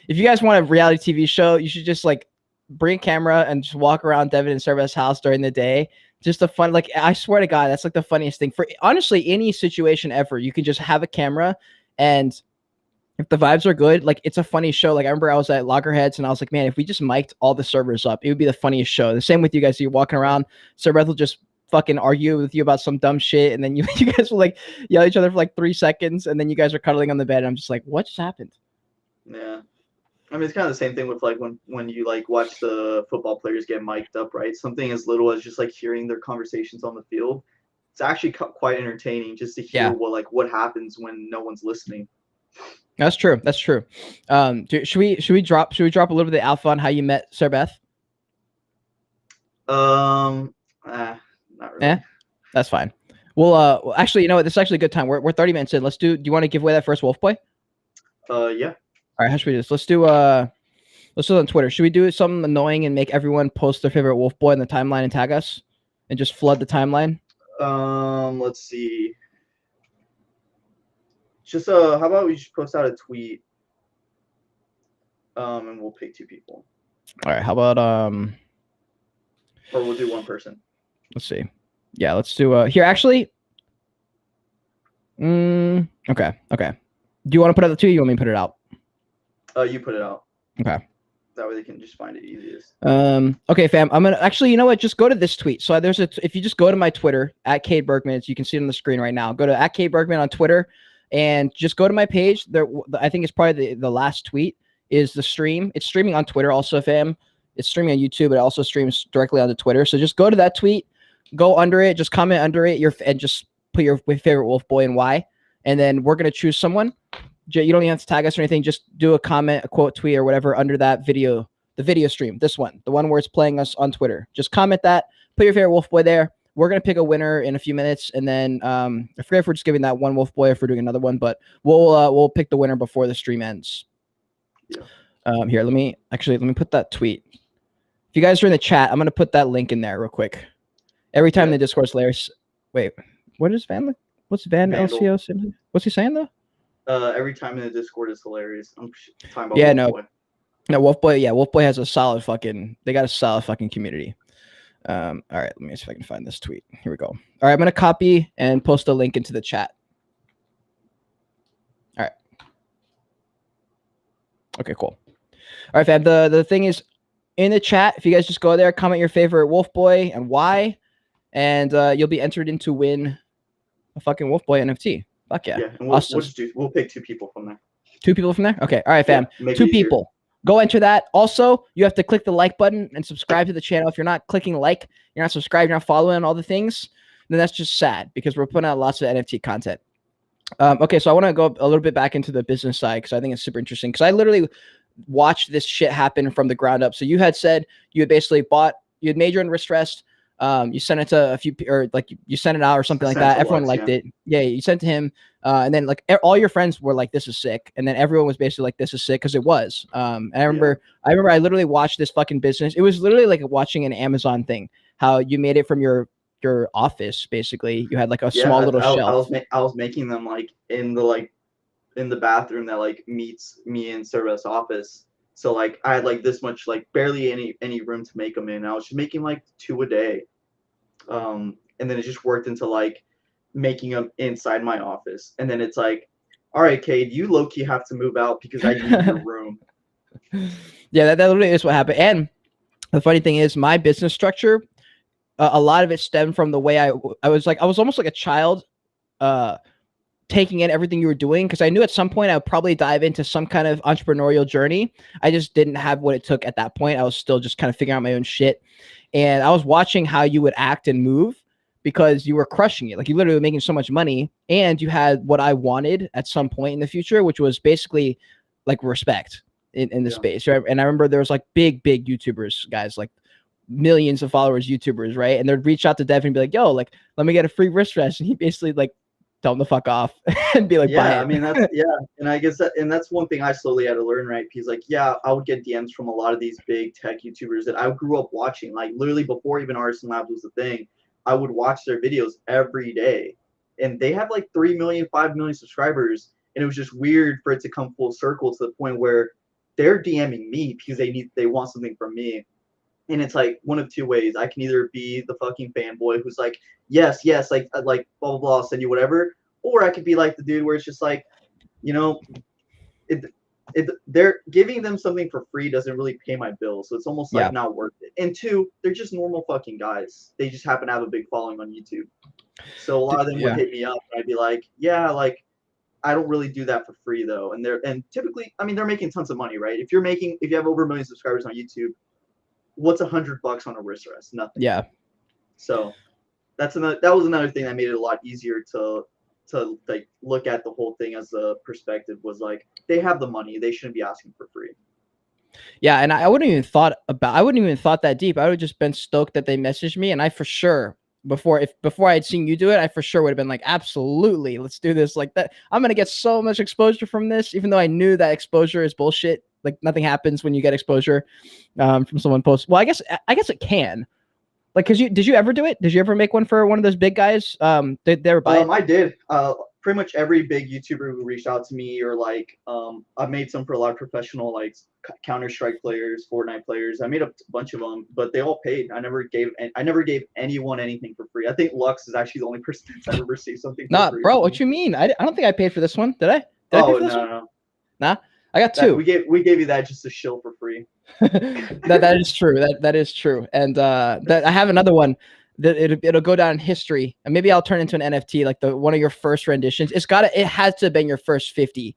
you guys want a reality TV show, you should just like bring a camera and just walk around Devin and Sarah's house during the day. Just the fun, like I swear to God, that's like the funniest thing for honestly any situation ever. You can just have a camera, and if the vibes are good, like it's a funny show. Like I remember I was at Loggerheads and I was like, man, if we just mic'd all the servers up, it would be the funniest show. The same with you guys. You're walking around, Sarah will just fucking argue with you about some dumb shit, and then you guys will like yell at each other for like 3 seconds, and then you guys are cuddling on the bed. And I'm just like, what just happened? Yeah. I mean, it's kind of the same thing with like when you like watch the football players get mic'd up, right? Something as little as just like hearing their conversations on the field. It's actually quite entertaining just to hear what happens when no one's listening. That's true. That's true. Should we drop a little bit of the alpha on how you met Sarah Beth? Not really. That's fine. Well, actually, you know what? This is actually a good time. We're 30 minutes in. Do you want to give away that first Wolf Boy? Yeah. All right, how should we do this? Let's do it on Twitter. Should we do something annoying and make everyone post their favorite Wolf Boy in the timeline and tag us, and just flood the timeline? Let's see. Just how about we just post out a tweet, and we'll pick 2 people. All right, how about or we'll do 1 person. Let's see. Yeah, let's do here actually. Okay. Do you want to put out the tweet? Or you want me to put it out? You put it out. Okay. That way they can just find it easiest. Okay, fam. I'm gonna actually, you know what? Just go to this tweet. So if you just go to my Twitter at Cade Bergman, you can see it on the screen right now. Go to at Cade Bergman on Twitter, and just go to my page. There, I think it's probably the last tweet is the stream. It's streaming on Twitter also, fam. It's streaming on YouTube. It also streams directly onto Twitter. So just go to that tweet, go under it, just comment under it, and just put your favorite Wolf Boy and why, and then we're gonna choose someone. You don't even have to tag us or anything. Just do a comment, a quote, tweet, or whatever under that video, the video stream. This one, the one where it's playing us on Twitter. Just comment that. Put your favorite Wolf Boy there. We're gonna pick a winner in a few minutes, and then I forget if we're just giving that one Wolf Boy or if we're doing another one, but we'll pick the winner before the stream ends. Yeah. Here, let me put that tweet. If you guys are in the chat, I'm gonna put that link in there real quick. Every time the Discord's hilarious. Wait, what is Van? What's Van LCO saying? What's he saying though? Every time in the Discord is hilarious. I'm talking about Wolf Boy. No, Wolf Boy. Yeah, Wolf Boy has a solid fucking. They got a solid fucking community. All right, let me see if I can find this tweet. Here we go. All right, I'm gonna copy and post a link into the chat. All right. Okay, cool. All right, fam. The thing is in the chat. If you guys just go there, comment your favorite Wolf Boy and why, and you'll be entered in to win a fucking Wolf Boy NFT. Fuck yeah. And we'll pick 2 people from there. 2 people from there? Okay. All right, fam. Yeah, 2 people. Go enter that. Also, you have to click the like button and subscribe to the channel. If you're not clicking like, you're not subscribed, you're not following all the things, then that's just sad because we're putting out lots of NFT content. Okay, so I want to go a little bit back into the business side because I think it's super interesting because I literally watched this shit happen from the ground up. So you had said you had basically you had made your own wrist rest. You sent it to a few, or like you sent it out or something like that. Everyone liked it. Yeah, you sent to him. And then like all your friends were like, this is sick. And then everyone was basically like, this is sick because it was. And I remember I literally watched this fucking business. It was literally like watching an Amazon thing, how you made it from your office. Basically you had like a small little shelf. I was making them like in the bathroom that like meets me in Sarah's office. So like I had like this much, like barely any room to make them in. I was just making like 2 a day. And then it just worked into like making them inside my office. And then it's like, all right, Cade, you low-key have to move out because I need your room. Yeah, that literally is what happened. And the funny thing is my business structure, a lot of it stemmed from the way I was almost like a child, taking in everything you were doing because I knew at some point I would probably dive into some kind of entrepreneurial journey. I just didn't have what it took at that point. I was still just kind of figuring out my own shit. And I was watching how you would act and move because you were crushing it. Like you literally were making so much money and you had what I wanted at some point in the future, which was basically like respect in the space. Right? And I remember there was like big YouTubers, guys, like millions of followers YouTubers, right? And they'd reach out to Devin and be like, yo, like, let me get a free wrist rest. And he basically like, tell them the fuck off and be like, yeah, I mean, that's, yeah. And I guess that's one thing I slowly had to learn, right? Because like, yeah, I would get DMs from a lot of these big tech YouTubers that I grew up watching, like literally before even Artisan Labs was a thing. I would watch their videos every day and they have like 3 million, 5 million subscribers. And it was just weird for it to come full circle to the point where they're DMing me because they want something from me. And it's like one of two ways. I can either be the fucking fanboy who's like, yes, like blah, blah, blah, I'll send you whatever. Or I could be like the dude where it's just like, you know, they're giving them something for free doesn't really pay my bill. So it's almost like not worth it. And two, they're just normal fucking guys. They just happen to have a big following on YouTube. So a lot of them would hit me up and I'd be like, yeah, like, I don't really do that for free though. And typically, I mean, they're making tons of money, right? If you have over 1 million subscribers on YouTube, what's $100 on a wrist rest? Nothing. Yeah. So that was another thing that made it a lot easier to like look at the whole thing as a perspective was like they have the money, they shouldn't be asking for free. Yeah, and I wouldn't even thought that deep. I would have just been stoked that they messaged me, and I for sure before I had seen you do it, I for sure would have been like, absolutely, let's do this like that. I'm gonna get so much exposure from this, even though I knew that exposure is bullshit. Like nothing happens when you get exposure from someone post. Well, I guess it can. Like, did you ever do it? Did you ever make one for one of those big guys? They were buying. I did. Pretty much every big YouTuber who reached out to me, or like, I've made some for a lot of professional like Counter-Strike players, Fortnite players. I made a bunch of them, but they all paid. I never gave anyone anything for free. I think Lux is actually the only person that's ever received something. Nah, bro, what you mean? I don't think I paid for this one. Did I? No. Nah, I got 2. We gave you that just to shill for free. that is true. That is true. And that I have another one that it'll go down in history, and maybe I'll turn into an NFT, like one of your first renditions. It has to have been your first 50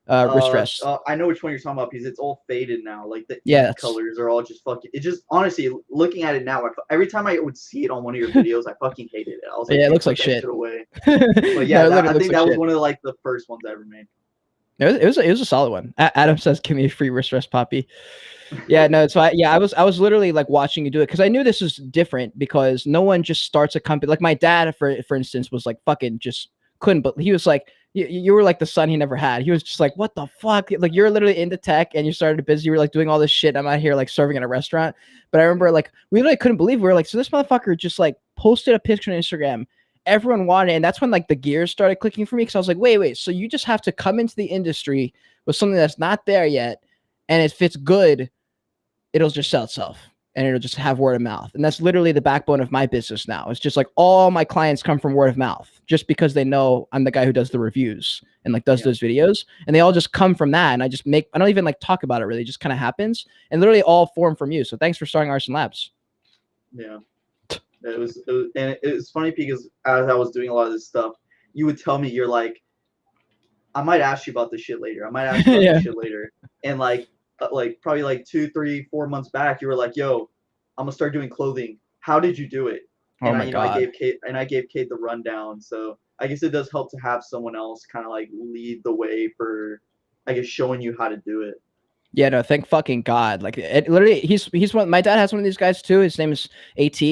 wrist rests. I know which one you're talking about because it's all faded now. Like the colors are all just fucking. It just honestly, looking at it now, every time I would see it on one of your videos, I fucking hated it. I was like, yeah, it looks like shit. Away. But yeah, I think that was one of the first ones I ever made. It was a solid one. Adam says, "Give me a free wrist rest, Poppy." Yeah, no. So I was literally like watching you do it because I knew this was different because no one just starts a company. Like my dad, for instance, was like fucking just couldn't. But he was like, you were like the son he never had. He was just like, what the fuck? Like you're literally into tech and you started a business. You were like doing all this shit. I'm out here like serving in a restaurant. But I remember like we literally couldn't believe we were like, so this motherfucker just like posted a picture on Instagram. Everyone wanted it, and that's when like the gears started clicking for me because I was like, wait, so you just have to come into the industry with something that's not there yet, and if it's good, it'll just sell itself and it'll just have word of mouth. And that's literally the backbone of my business now. It's just like all my clients come from word of mouth just because they know I'm the guy who does the reviews and like does those videos, and they all just come from that. And I don't even like talk about it really. It just kind of happens and literally all form from you. So thanks for starting Artisan Labs. Yeah. It was funny because as I was doing a lot of this stuff, you would tell me, you're like, I might ask you about this shit later. And like probably like 2, 3, 4 months back, you were like, yo, I'm gonna start doing clothing. How did you do it? Oh my I God. gave Kate the rundown. So I guess it does help to have someone else kind of like lead the way for, I guess, showing you how to do it. Yeah, no, thank fucking God. Like it literally he's one my dad has one of these guys too. His name is AT.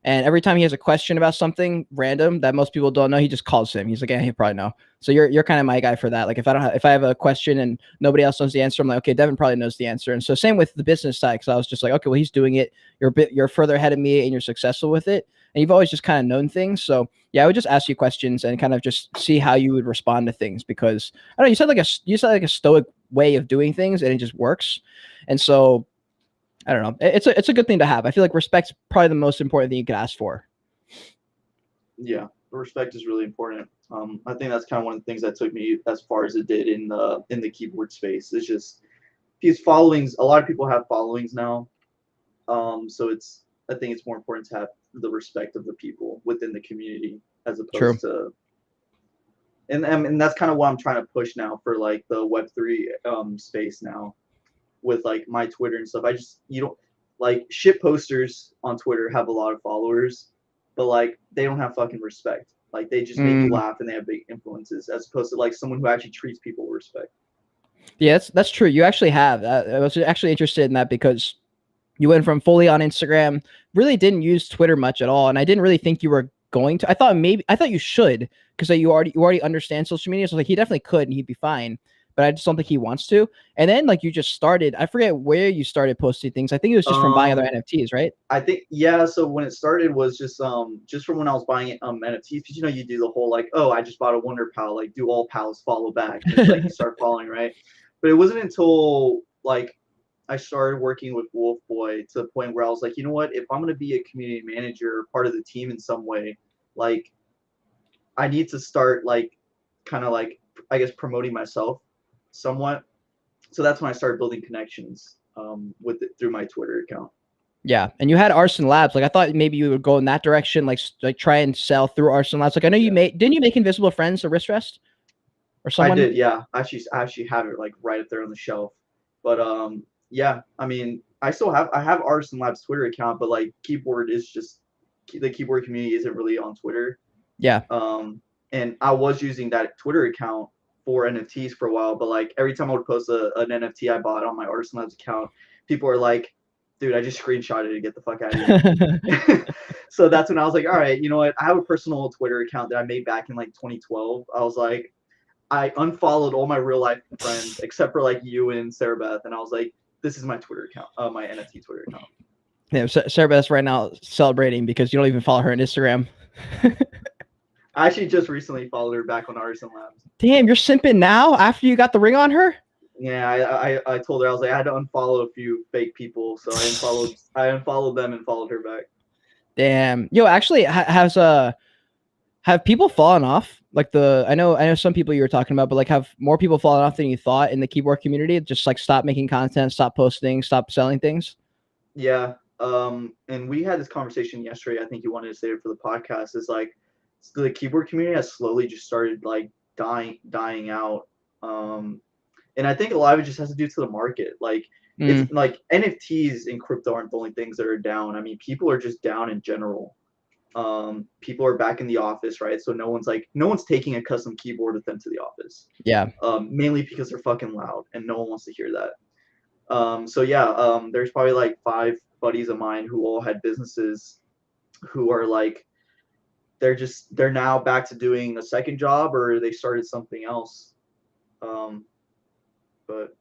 And every time he has a question about something random that most people don't know, he just calls him. He's like, yeah, he probably know. So you're kind of my guy for that. Like if I have a question and nobody else knows the answer, I'm like, okay, Devin probably knows the answer. And so same with the business side, because I was just like, okay, well, he's doing it. You're further ahead of me and you're successful with it. And you've always just kind of known things. So yeah, I would just ask you questions and kind of just see how you would respond to things, because I don't know, you said like a stoic way of doing things and it just works. And so I don't know. It's a good thing to have. I feel like respect's probably the most important thing you could ask for. Yeah, respect is really important. I think that's kind of one of the things that took me as far as it did in the keyboard space. It's just these followings. A lot of people have followings now, so I think it's more important to have the respect of the people within the community as True. opposed to. And that's kind of what I'm trying to push now for like the Web3 space now, with like my Twitter and stuff. You don't like shit posters on Twitter have a lot of followers, but like they don't have fucking respect. Like they just make you laugh and they have big influences, as opposed to like someone who actually treats people with respect. Yeah, that's true. You actually have. I was actually interested in that because you went from fully on Instagram, really didn't use Twitter much at all, and I didn't really think you were going to. I thought you should, because you already understand social media. So like he definitely could and he'd be fine, but I just don't think he wants to. And then like you just started. I forget where you started posting things. I think it was just from buying other NFTs, right? I think yeah. So when it started was just from when I was buying NFTs, because you do the whole like, oh, I just bought a Wonder Pal, like do all pals follow back, just like you start following, right? But it wasn't until like I started working with Wolf Boy to the point where I was like, you know what? If I'm gonna be a community manager, part of the team in some way, like I need to start like kind of like, I guess, promoting myself somewhat. So that's when I started building connections with it through my Twitter account. Yeah, and you had Arson Labs. Like I thought maybe you would go in that direction, like try and sell through Arson Labs. Like I know you didn't you make Invisible Friends a wrist rest or I someone? did, yeah. I actually have it like right up there on the shelf. But yeah, I mean, I have Arson Labs Twitter account, but like keyboard is just the keyboard community isn't really on Twitter. Yeah. And I was using that Twitter account for NFTs for a while, but like every time I would post an NFT I bought on my Arson Labs account, people are like, dude, I just screenshotted it to get the fuck out of here. So that's when I was like, all right, you know what? I have a personal Twitter account that I made back in like 2012. I was like, I unfollowed all my real life friends except for like you and Sarah Beth, and I was like, this is my Twitter account, my NFT Twitter account. Yeah, Sarah Beth's right now celebrating because you don't even follow her on Instagram. I actually just recently followed her back on Arson Labs. Damn, you're simping now after you got the ring on her? Yeah, I told her, I was like, I had to unfollow a few fake people, so I unfollowed them and followed her back. Damn. Yo, actually, have people fallen off? Like I know some people you were talking about, but like have more people fallen off than you thought in the keyboard community? Just like stop making content, stop posting, stop selling things? Yeah. And we had this conversation yesterday. I think you wanted to say it for the podcast. Is like the keyboard community has slowly just started like dying out. And I think a lot of it just has to do to the market. Like it's like NFTs and crypto aren't the only things that are down. I mean, people are just down in general. People are back in the office, right? So no one's taking a custom keyboard with them to the office. Yeah. Mainly because they're fucking loud and no one wants to hear that. So yeah, there's probably like 5 buddies of mine who all had businesses who are like, they're now back to doing a second job, or they started something else. But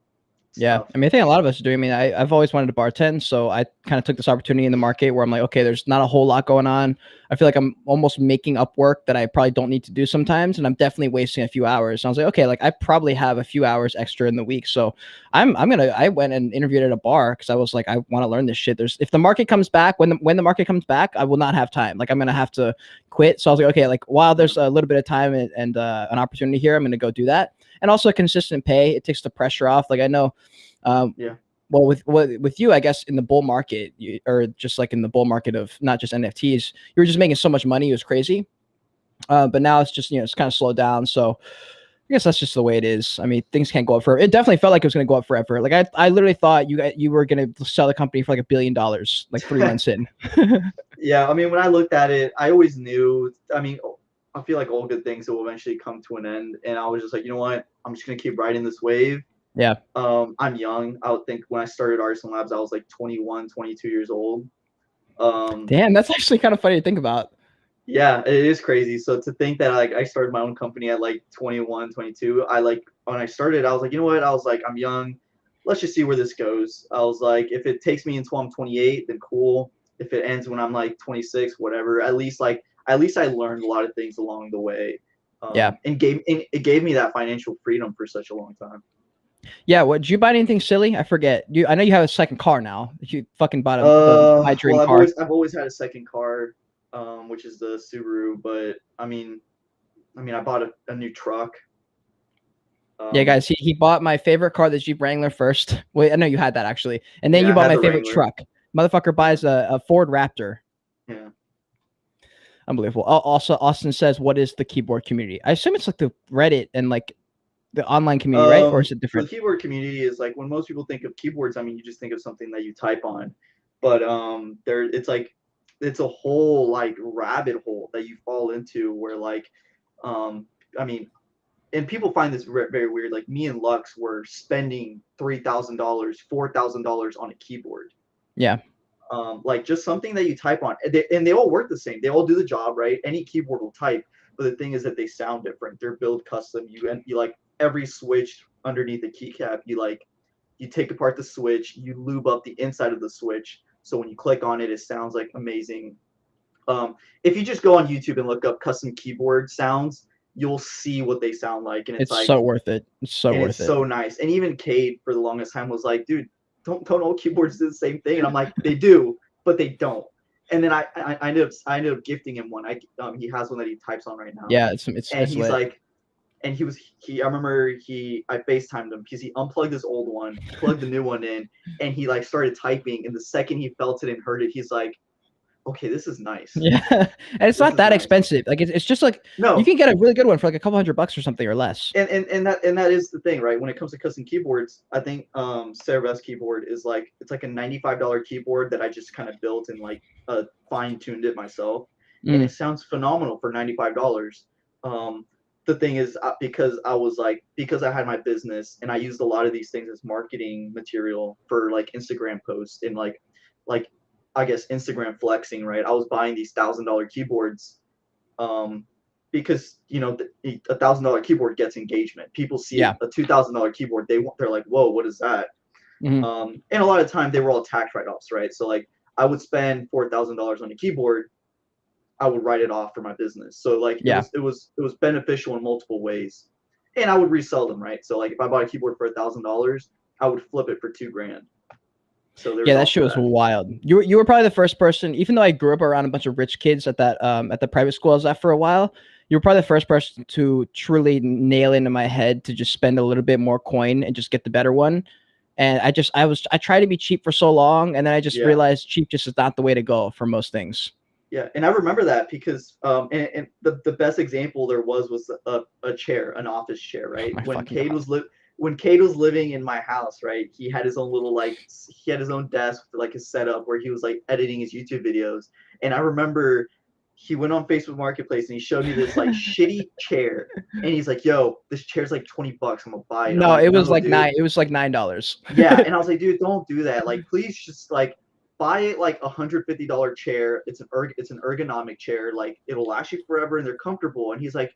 yeah, I mean, I think a lot of us are doing. I mean, I've always wanted to bartend, so I kind of took this opportunity in the market where I'm like, okay, there's not a whole lot going on. I feel like I'm almost making up work that I probably don't need to do sometimes, and I'm definitely wasting a few hours. So I was like, okay, like I probably have a few hours extra in the week, so I went and interviewed at a bar because I was like, I want to learn this shit. If the market comes back, when the market comes back, I will not have time. Like I'm gonna have to quit. So I was like, okay, like while there's a little bit of time and an opportunity here, I'm gonna go do that. And also consistent pay, it takes the pressure off. Like I know, yeah. Well, with you, I guess in the bull market, or just like in the bull market of not just NFTs, you were just making so much money, it was crazy. But now it's just it's kind of slowed down. So I guess that's just the way it is. I mean, things can't go up forever. It definitely felt like it was going to go up forever. Like I literally thought you were going to sell the company for like $1 billion, like 3 months in. Yeah, I mean, when I looked at it, I always knew. I mean, I feel like all good things will eventually come to an end, and I was just like, you know what? I'm just gonna keep riding this wave. Yeah. I'm young. I would think when I started Artisan Labs, I was like 21, 22 years old. Damn, that's actually kind of funny to think about. Yeah, it is crazy. So to think that like I started my own company at like 21, 22, I like when I started, I was like, you know what? I was like, I'm young. Let's just see where this goes. I was like, if it takes me until I'm 28, then cool. If it ends when I'm like 26, whatever. At least I learned a lot of things along the way. Yeah. And it gave me that financial freedom for such a long time. Yeah. What, did you buy anything silly? I forget. I know you have a second car now. You fucking bought my dream Well, car. I've always had a second car, which is the Subaru. But I bought a new truck. Yeah, guys, he bought my favorite car, the Jeep Wrangler first. Wait, I know you had that actually. And then Yeah, you I bought had my the favorite Wrangler. truck. Motherfucker buys a Ford Raptor. Yeah. Unbelievable. Also, Austin says, what is the keyboard community? I assume it's like the Reddit and like the online community, right? Or is it So different? the keyboard community is like when most people think of keyboards, I mean, you just think of something that you type on. But it's a whole like rabbit hole that you fall into where like um I mean, and people find this very weird. Like me and Lux were spending $3,000, $4,000 on a keyboard. Yeah. Like just something that you type on, and they all work the same. They all do the job, right? Any keyboard will type, but the thing is that they sound different. They're built custom. You like every switch underneath the keycap. You take apart the switch. You lube up the inside of the switch, so when you click on it, it sounds like amazing. If you just go on YouTube and look up custom keyboard sounds, you'll see what they sound like, and It's so worth it. It's so worth it. so nice. And even Cade for the longest time was like, dude, don't all keyboards do the same thing? And I'm like, they do, but they don't. And then I ended up gifting him one. He has one that he types on right now. Yeah, and it's he's lit. like, and I remember I FaceTimed him because he unplugged his old one, plugged the new one in, and he like started typing. And the second he felt it and heard it, he's like, okay, this is nice. Yeah, and it's not that expensive. Like it's just like you can get a really good one for like a couple $100 or something or less. And that is the thing, right? When it comes to custom keyboards, I think Cerebras keyboard is like it's like a $95 keyboard that I just kind of built and like fine tuned it myself, and it sounds phenomenal for $95. The thing is because I had my business and I used a lot of these things as marketing material for like Instagram posts and like I guess Instagram flexing, right? I was buying these $1,000 keyboards, because $1,000 keyboard gets engagement. People see a $2,000 keyboard, they're like, whoa, what is that? And a lot of time they were all tax write-offs, right? So like I would spend $4,000 on a keyboard, I would write it off for my business. So like it was beneficial in multiple ways, and I would resell them, right? So like if I bought a keyboard for $1,000, I would flip it for $2,000. So yeah, that shit was wild. You were probably the first person, even though I grew up around a bunch of rich kids at the private school I was at for a while. You were probably the first person to truly nail into my head to just spend a little bit more coin and just get the better one. And I tried to be cheap for so long, and then I just realized cheap just is not the way to go for most things. Yeah, and I remember that because and the best example there was a chair, an office chair, right? When Cade was living in my house, right? He had his own little he had his own desk for like his setup where he was like editing his YouTube videos. And I remember he went on Facebook Marketplace and he showed me this like shitty chair, and he's like, "Yo, this chair's like $20. I'm gonna buy it." No, like, it was like $9. It was like $9. Yeah, and I was like, "Dude, don't do that. Like, please just like buy it like $150 chair. It's an ergonomic chair. Like it'll last you forever and they're comfortable." And he's like,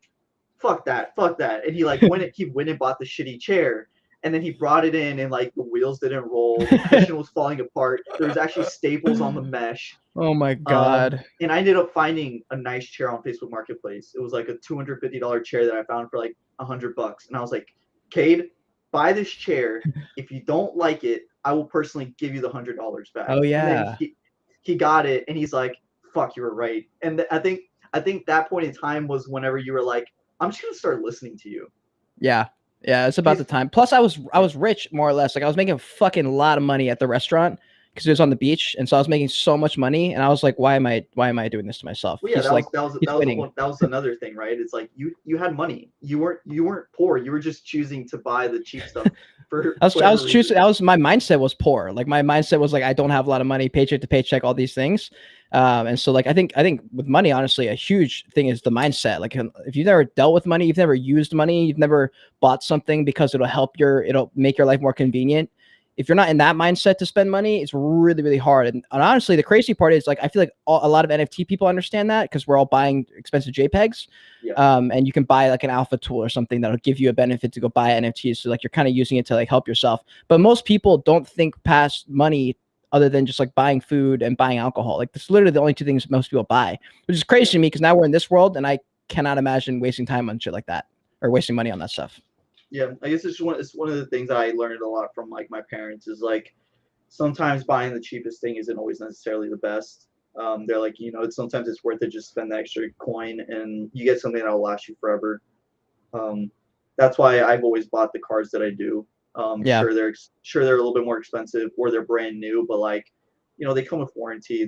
fuck that. And he went and bought the shitty chair, and then he brought it in and like the wheels didn't roll, the cushion was falling apart. There was actually staples on the mesh. Oh my God. And I ended up finding a nice chair on Facebook Marketplace. It was like a $250 chair that I found for like $100. And I was like, Cade, buy this chair. If you don't like it, I will personally give you the $100 back. Oh yeah. And then he got it, and he's like, "Fuck, you were right." And I think that point in time was whenever you were like, "I'm just gonna start listening to you." Yeah, it's about the time. Plus, I was rich more or less. Like I was making a fucking lot of money at the restaurant. because it was on the beach, and so I was making so much money, and I was like, why am I doing this to myself? Well, yeah, He's like, he's that winning. was another thing, right? It's like you had money. You weren't poor. You were just choosing to buy the cheap stuff for I whatever was choosing. reason. My mindset was poor. Like my mindset was like I don't have a lot of money, paycheck to paycheck, all these things. And so like I think with money, honestly, a huge thing is the mindset. Like if you've never dealt with money, you've never used money, you've never bought something because it'll make your life more convenient. If you're not in that mindset to spend money, it's really, really hard. And honestly, the crazy part is like I feel like a lot of NFT people understand that because we're all buying expensive JPEGs. Yeah. And you can buy like an alpha tool or something that'll give you a benefit to go buy NFTs. So like you're kind of using it to like help yourself. But most people don't think past money other than just like buying food and buying alcohol. Like that's literally the only two things most people buy, which is crazy to me because now we're in this world and I cannot imagine wasting time on shit like that or wasting money on that stuff. Yeah, I guess it's one of the things that I learned a lot from like my parents is like sometimes buying the cheapest thing isn't always necessarily the best. They're like, sometimes it's worth it just spend the extra coin and you get something that'll last you forever. That's why I've always bought the cards that I do. Yeah. Sure they're a little bit more expensive or they're brand new, but like, they come with warranty.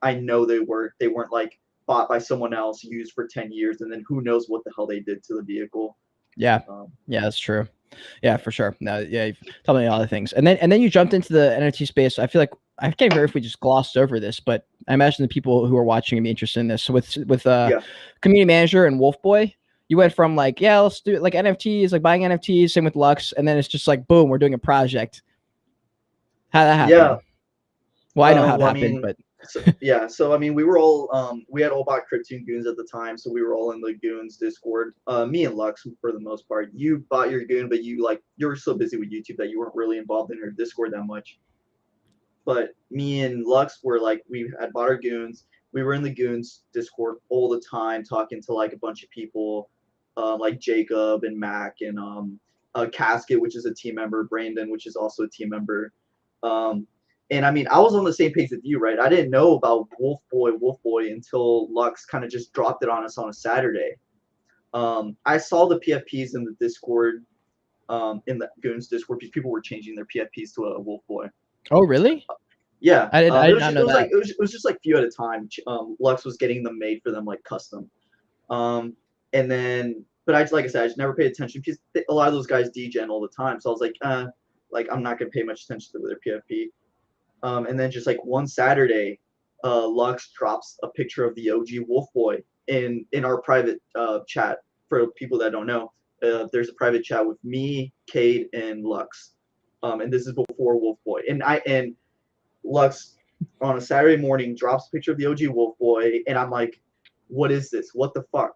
I know they weren't like bought by someone else, used for 10 years, and then who knows what the hell they did to the vehicle. Yeah. Yeah, that's true. Yeah, for sure. No, yeah, you've told me all the things. And then you jumped into the NFT space. I feel like I can't remember if we just glossed over this, but I imagine the people who are watching would be interested in this. So with community manager and Wolf Boy, you went from like, yeah, let's do it like NFTs, like buying NFTs, same with Lux, and then it's just like boom, we're doing a project. How that happened? Yeah. Well, I know how it happened, but so I mean, we had all bought Cryptoon Goons at the time, so we were all in the Goons Discord. Me and Lux for the most part. You bought your Goon, but you were so busy with YouTube that you weren't really involved in your Discord that much. But me and Lux were like, we had bought our Goons. We were in the Goons Discord all the time, talking to like a bunch of people, like Jacob and Mac and Casket, which is a team member, Brandon, which is also a team member. And I mean, I was on the same page with you, right? I didn't know about Wolf Boy until Lux kind of just dropped it on us on a Saturday. I saw the PFPs in the Discord, in the Goons Discord, because people were changing their PFPs to a Wolf Boy. Oh, really? Yeah. I did not know that. It was just like few at a time. Lux was getting them made for them like custom. And then, but like I said, I just never paid attention because a lot of those guys degen all the time. So I was like I'm not gonna pay much attention to their PFP. And then just like one Saturday, Lux drops a picture of the OG Wolf Boy in our private chat. For people that don't know, there's a private chat with me, Cade, and Lux. And this is before Wolf Boy. And Lux on a Saturday morning drops a picture of the OG Wolf Boy, and I'm like, what is this? What the fuck?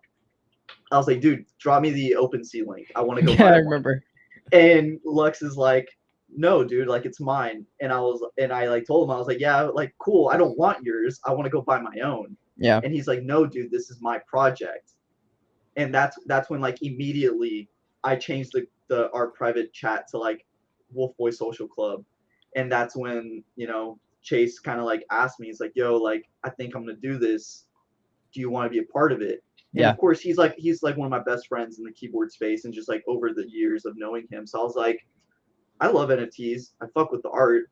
I was like, dude, drop me the OpenSea link. I want to go buy I one. remember. And Lux is like, no, dude, like it's mine. And I like told him, I was like, yeah, like cool. I don't want yours. I want to go buy my own. Yeah. And he's like, no, dude, this is my project. And that's when like immediately I changed our private chat to like Wolf Boy Social Club. And that's when, Chase kind of like asked me, he's like, yo, like, I think I'm going to do this. Do you want to be a part of it? And of course he's like one of my best friends in the keyboard space and just like over the years of knowing him. So I was like, I love NFTs. I fuck with the art.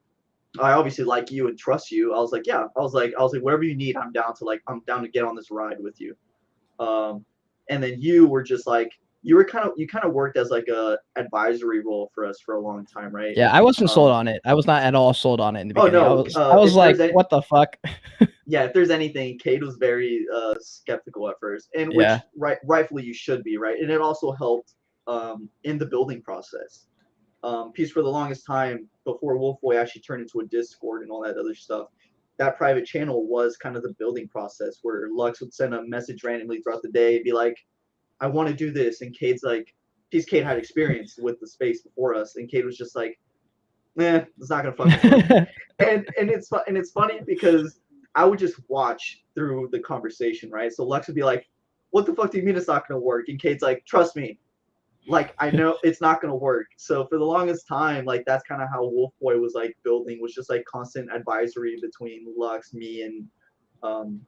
I obviously like you and trust you. I was like, yeah. I was like, whatever you need, I'm down to get on this ride with you. And then you were just like, you kind of worked as like a advisory role for us for a long time, right? Yeah, I wasn't sold on it. I was not at all sold on it in the beginning. Oh, no. I was like, what the fuck? Yeah, if there's anything, Cade was very skeptical at first, and rightfully you should be, right? And it also helped in the building process. Because for the longest time before Wolf Boy actually turned into a Discord and all that other stuff, that private channel was kind of the building process where Lux would send a message randomly throughout the day and be like, I want to do this. And Cade's like, because Cade had experience with the space before us, and Cade was just like, it's not gonna fucking work. and it's funny because I would just watch through the conversation, right? So Lux would be like, what the fuck do you mean it's not gonna work? And Cade's like, trust me, like I know it's not gonna work. So for the longest time, like that's kind of how Wolf Boy was like building, was just like constant advisory between Lux, me, and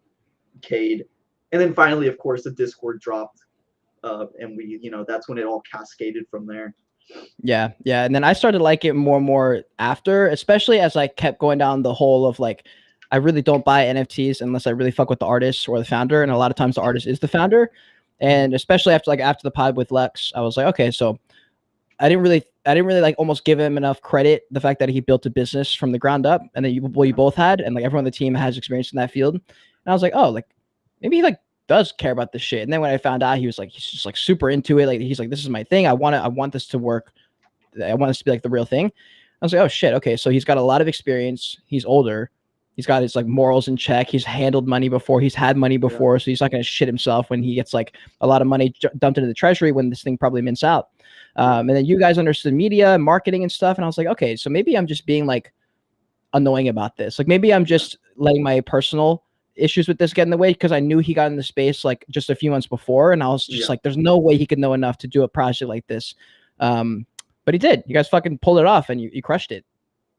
Cade. And then finally, of course, the Discord dropped, and we, that's when it all cascaded from there. Yeah, yeah. And then I started to like it more and more after, especially as I kept going down the hole of like, I really don't buy NFTs unless I really fuck with the artist or the founder. And a lot of times the artist is the founder. And especially after the pod with Lex, I was like, okay, so I didn't really like almost give him enough credit. The fact that he built a business from the ground up and that you both had, and like everyone on the team has experience in that field. And I was like, oh, like maybe he like does care about this shit. And then when I found out he's just like super into it. Like he's like, this is my thing. I want this to work. I want this to be like the real thing. I was like, oh shit, okay. So he's got a lot of experience. He's older. He's got his like morals in check. He's handled money before. He's had money before, so he's not going to shit himself when he gets like a lot of money dumped into the treasury when this thing probably mints out. And then you guys understood media, marketing, and stuff. And I was like, okay, so maybe I'm just being like annoying about this. Like maybe I'm just letting my personal issues with this get in the way because I knew he got in the space like just a few months before, and I was just like, there's no way he could know enough to do a project like this. But he did. You guys fucking pulled it off, and you crushed it.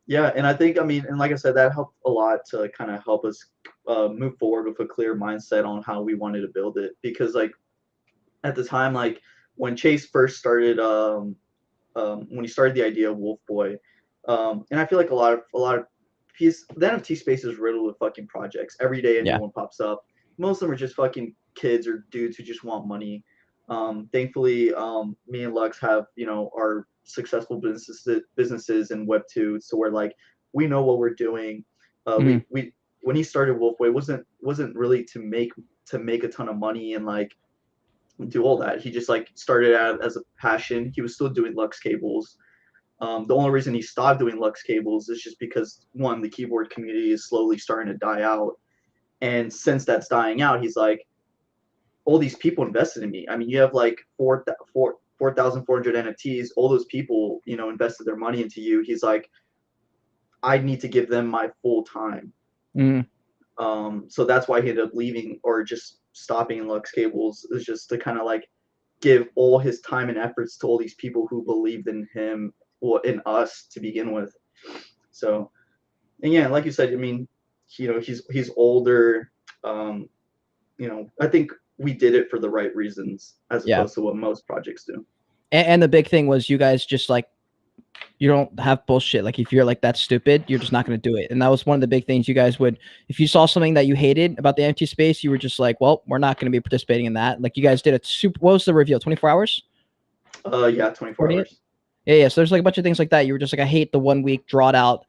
Yeah, and I think, I mean, and like I said, that helped a lot to kind of help us move forward with a clear mindset on how we wanted to build it. Because like at the time, like when Chase first started, when he started the idea of Wolf Boy, and I feel like a lot of the NFT space is riddled with fucking projects. Every day a new one pops up. Most of them are just fucking kids or dudes who just want money. Thankfully, me and Lux have, you know, our successful businesses in Web2, so we're like, we know what we're doing. We when he started Wolfway wasn't really to make a ton of money and like do all that. He just like started out as a passion. He was still doing Lux cables. The only reason he stopped doing Lux cables is just because one, the keyboard community is slowly starting to die out, and since that's dying out, he's like, all these people invested in me. I mean, you have like 4,400 NFTs. All those people, you know, invested their money into you. He's like, I need to give them my full time. So that's why he ended up leaving or just stopping in Lux Cables, is just to kind of like give all his time and efforts to all these people who believed in him or in us to begin with. So, and yeah, like you said, I mean, you know, he's older. You know, I think we did it for the right reasons as opposed to what most projects do. And the big thing was you guys just like, you don't have bullshit. Like if you're like, that's stupid, you're just not going to do it. And that was one of the big things you guys would, if you saw something that you hated about the NFT space, you were just like, well, we're not going to be participating in that. Like you guys did a super, what was the reveal? 24 hours? Yeah, 24 hours. Yeah. So there's like a bunch of things like that. You were just like, I hate the 1 week drawed out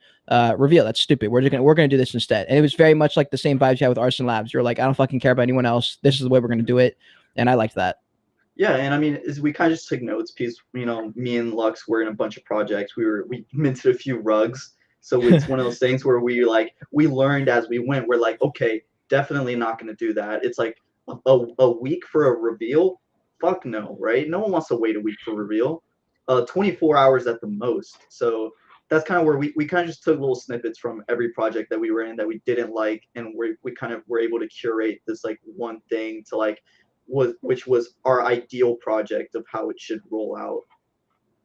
reveal. That's stupid. We're gonna do this instead. And it was very much like the same vibes you had with Arson Labs. You're like, I don't fucking care about anyone else. This is the way we're gonna do it. And I liked that. Yeah, and I mean, we kind of just took notes because, you know, me and Lux were in a bunch of projects. We minted a few rugs, so it's one of those things where we learned as we went. We're like, okay, definitely not going to do that. It's like a week for a reveal. Fuck no, right? No one wants to wait a week for a reveal. 24 hours at the most. So that's kind of where we kind of just took little snippets from every project that we were in that we didn't like, and we kind of were able to curate this like one thing to like which was our ideal project of how it should roll out.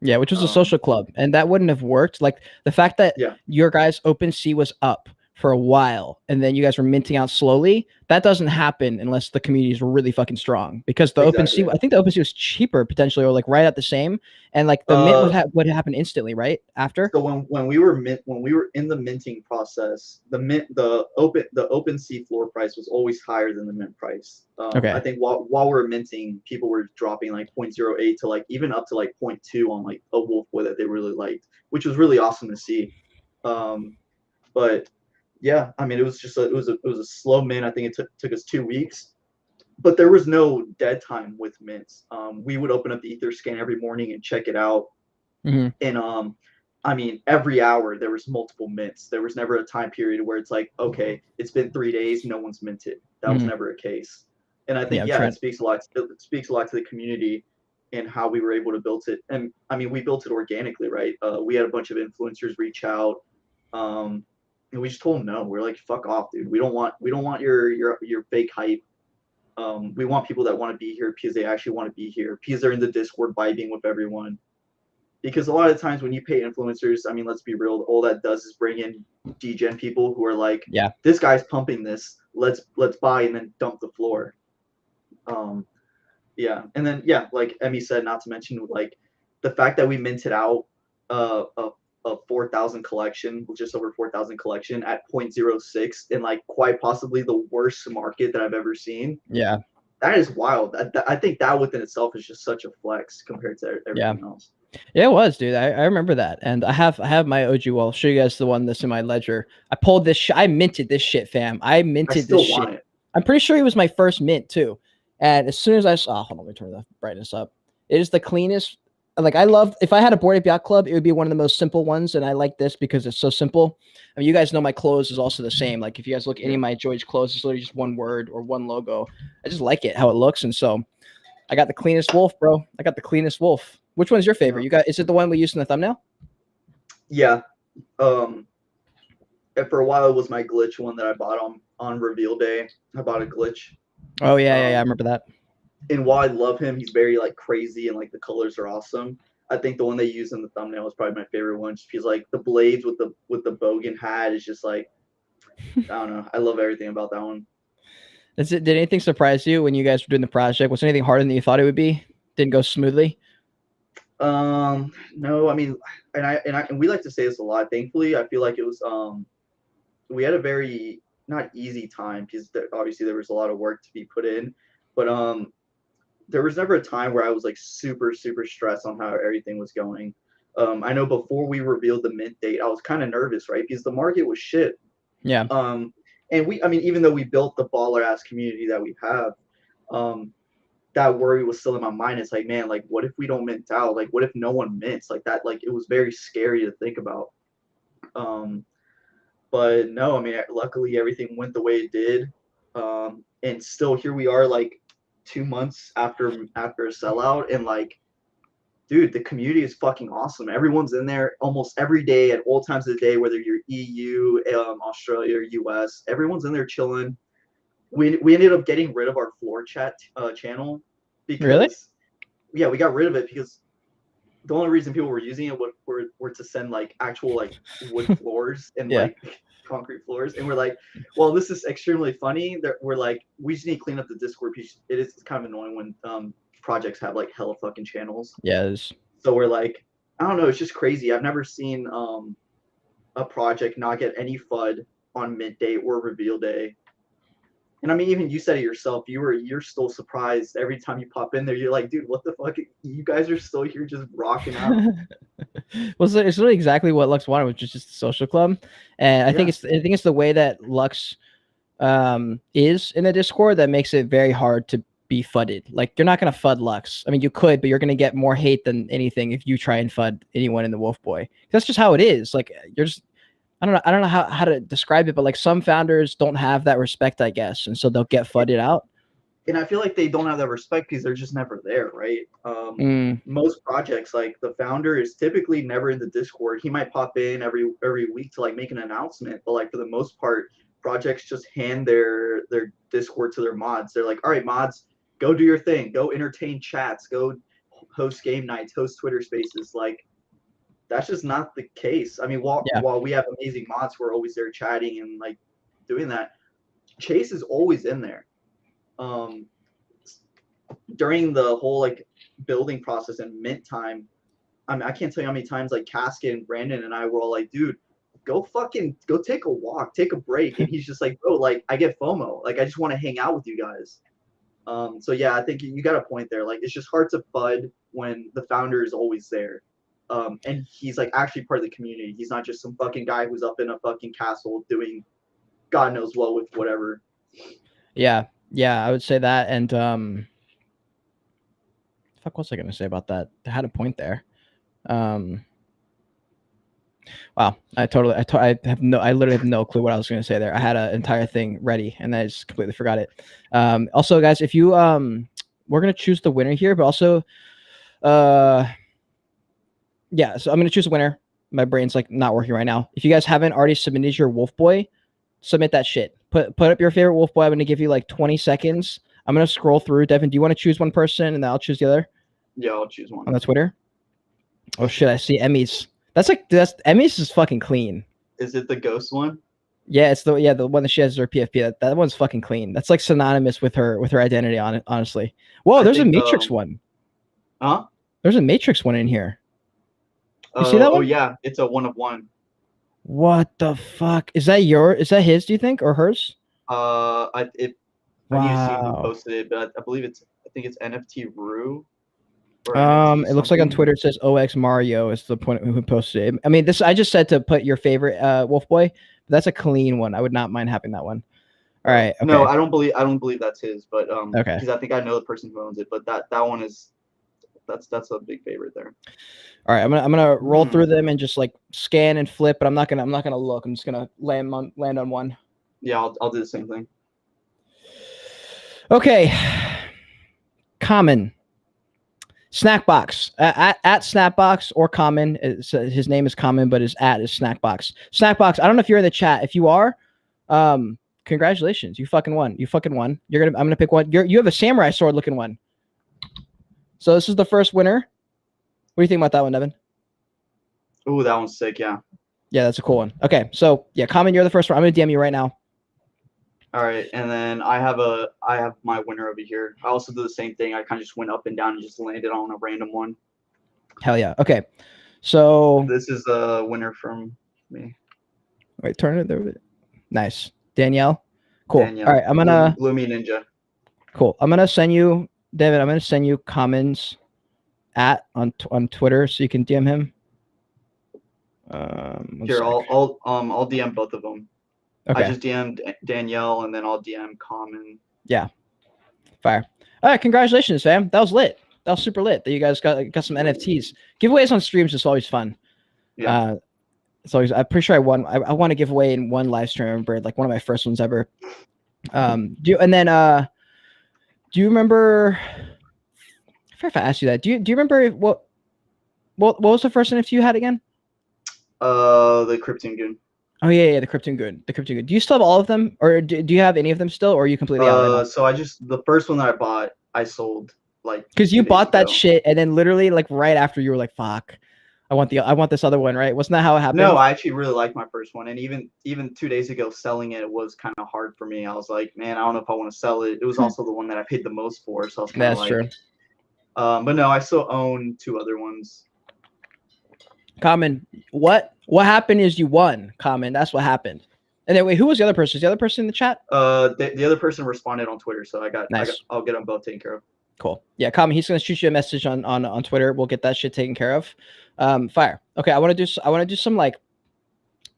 Yeah, which was a social club, and that wouldn't have worked. Like the fact that your guys' OpenSea was up for a while, and then you guys were minting out slowly. That doesn't happen unless the community is really fucking strong. Because the OpenSea, I think the OpenSea was cheaper potentially, or like right at the same, and like the mint would happen instantly, right after. So when we were in the minting process, the OpenSea floor price was always higher than the mint price. I think while we were minting, people were dropping like 0.08 to like even up to like 0.2 on like a Wolf Boy that they really liked, which was really awesome to see. But yeah, I mean, it was just it was a slow mint. I think it took us 2 weeks, but there was no dead time with mints. We would open up the Etherscan every morning and check it out, and I mean, every hour there was multiple mints. There was never a time period where it's like, okay, it's been 3 days, no one's minted. That was never a case. And I think it speaks a lot. It speaks a lot to the community and how we were able to build it. And I mean, we built it organically, right? We had a bunch of influencers reach out. And we just told them no. We're like, fuck off, dude. We don't want your fake hype. We want people that want to be here because they actually want to be here, because they're in the Discord vibing with everyone. Because a lot of times when you pay influencers, I mean, let's be real, all that does is bring in degen people who are like, this guy's pumping this, let's buy, and then dump the floor. And then like Emmy said, not to mention like the fact that we minted out a 4,000 collection, just over 4,000 collection at 0.06 in like quite possibly the worst market that I've ever seen. Yeah. That is wild. I think that within itself is just such a flex compared to everything else. Yeah, it was, dude. I remember that, and I have my OG wall. I'll show you guys the one that's in my ledger. I pulled this. I minted this shit, fam. I minted this shit. It. I'm pretty sure it was my first mint too. And as soon as I saw, hold on, let me turn the brightness up. It is the cleanest. Like I love. If I had a Bored Ape Yacht Club, it would be one of the most simple ones, and I like this because it's so simple. I mean, you guys know my clothes is also the same. Like if you guys look at any of my Joyage clothes, it's literally just one word or one logo. I just like it how it looks, and so I got the cleanest wolf, bro. I got the cleanest wolf. Which one's your favorite? You got? Is it the one we used in the thumbnail? Yeah. And for a while, it was my glitch one that I bought on reveal day. I bought a glitch. Oh yeah, I remember that. And while I love him, he's very like crazy and like the colors are awesome. I think the one they used in the thumbnail is probably my favorite one. Just because like the blades with the bogan hat is just like, I don't know. I love everything about that one. Did anything surprise you when you guys were doing the project? Was anything harder than you thought it would be? Didn't go smoothly? No, I mean, and we like to say this a lot. Thankfully, I feel like it was we had a very not easy time because obviously there was a lot of work to be put in, but there was never a time where I was like super stressed on how everything was going. I know before we revealed the mint date, I was kind of nervous, right? Because the market was shit. Yeah. And I mean, even though we built the baller ass community that we have, that worry was still in my mind. It's like, man, like, what if we don't mint out? Like, what if no one mints? Like that, like, it was very scary to think about. But no, I mean, luckily everything went the way it did. And still here we are, like 2 months after a sellout, and like, dude, the community is fucking awesome. Everyone's in there almost every day at all times of the day, whether you're EU, Australia, or US. Everyone's in there chilling. We ended up getting rid of our floor chat channel because yeah, we got rid of it because the only reason people were using it were to send like actual like wood floors and like concrete floors, and we're like, well, this is extremely funny. We're like, we just need to clean up the Discord piece. It is kind of annoying when projects have like hella fucking channels. Yes. So we're like, I don't know, it's just crazy. I've never seen a project not get any FUD on mint day or reveal day. And I mean, even you said it yourself. You're still surprised every time you pop in there. You're like, dude, what the fuck? You guys are still here just rocking out. Well, it's really exactly what Lux wanted, which is just a social club. And I think it's the way that Lux is in the Discord that makes it very hard to be fudded. Like you're not gonna FUD Lux. I mean, you could, but you're gonna get more hate than anything if you try and FUD anyone in the Wolf Boy. That's just how it is. Like you're just. I don't know how to describe it, but like some founders don't have that respect, I guess, and so they'll get fudded out. And I feel like they don't have that respect because they're just never there, right? Most projects, like the founder is typically never in the Discord. He might pop in every week to like make an announcement, but like for the most part, projects just hand their Discord to their mods. They're like, all right, mods, go do your thing, go entertain chats, go host game nights, host Twitter spaces, like. That's just not the case. I mean, while we have amazing mods who are always there chatting and like doing that, Chase is always in there. During the whole like building process and mint time, I mean, I can't tell you how many times like Casket and Brandon and I were all like, dude, go take a walk, take a break. And he's just like, bro, like I get FOMO. Like I just want to hang out with you guys. So yeah, I think you got a point there. Like it's just hard to FUD when the founder is always there. And he's like actually part of the community. He's not just some fucking guy who's up in a fucking castle doing God knows what with whatever. Yeah, I would say that. And fuck, what was I gonna say about that? I had a point there. Wow, I literally have no clue what I was gonna say there. I had an entire thing ready and I just completely forgot it. Also, guys, if you we're gonna choose the winner here, but also yeah, so I'm going to choose a winner. My brain's like not working right now. If you guys haven't already submitted your Wolf Boy, submit that shit. Put up your favorite Wolf Boy. I'm going to give you like 20 seconds. I'm going to scroll through. Devin, do you want to choose one person and then I'll choose the other? Yeah, I'll choose one. On the Twitter? Oh shit, I see Emmy's. That's Emmy's is fucking clean. Is it the ghost one? Yeah, it's the one that she has her PFP. That one's fucking clean. That's like synonymous with her identity on it, honestly. Whoa, there's a Matrix one. Huh? There's a Matrix one in here. You see that Oh one? yeah, it's a 1 of 1. What the fuck? Is that his, do you think, or hers? I need to see who Wow. posted it, but I believe I think it's NFT Rue or NFT It looks like on something. Twitter it says OX Mario is the point who posted it. I mean, I just said to put your favorite Wolf Boy, but that's a clean one. I would not mind having that one. All right. Okay. No, I don't believe that's his, but Okay. because I think I know the person who owns it, but that one is that's a big favorite there. All right, I'm gonna roll through them and just like scan and flip, but I'm not gonna look. I'm just gonna land on one. Yeah, I'll do the same thing. Okay. Common. Snackbox at Snapbox or Common. His name is Common, but his @ is Snackbox. Snackbox. I don't know if you're in the chat. If you are, congratulations, you fucking won. I'm gonna pick one. You have a samurai sword looking one. So this is the first winner. What do you think about that one, Devin? Ooh, that one's sick. Yeah. Yeah, that's a cool one. Okay, so yeah, Common, you're the first one. I'm gonna DM you right now. All right, and then I have my winner over here. I also do the same thing. I kind of just went up and down and just landed on a random one. Hell yeah. Okay, so this is a winner from me. Wait, turn it there. Nice, Danielle. Cool. Danielle. All right, I'm gonna Gloomy Ninja. Cool. I'm gonna send you, David. I'm gonna send you Commons on Twitter so you can DM him. Here, I'll DM both of them. Okay. I just DM'd Danielle and then I'll DM Common. Yeah. Fire. All right, congratulations, fam. That was lit. That was super lit. That you guys got some NFTs. Giveaways on streams is always fun. Yeah. It's always. I'm pretty sure I won. I won a giveaway in one live stream. I remember, like one of my first ones ever. Do you remember? I forget if I asked you that. Do you remember what was the first NFT you had again? The Krypton Goon. Oh yeah, the Krypton Goon. The Krypton Goon. Do you still have all of them, or do you have any of them still, or are you completely out right now? So the first one that I bought, I sold like because you bought that shit and then literally like right after you were like, fuck, I want this other one, right? Wasn't that how it happened? No, I actually really liked my first one, and even 2 days ago selling it was kind of hard for me. I was like, man, I don't know if I want to sell it. It was also the one that I paid the most for, so I was kind of like, true. But no, I still own 2 other ones. Common, what happened is you won, Common. That's what happened. And then wait, who was the other person? Is the other person in the chat? The other person responded on Twitter, so I'll get them both taken care of. Cool. Yeah, Common, he's gonna shoot you a message on Twitter. We'll get that shit taken care of. Fire. Okay, I want to do some like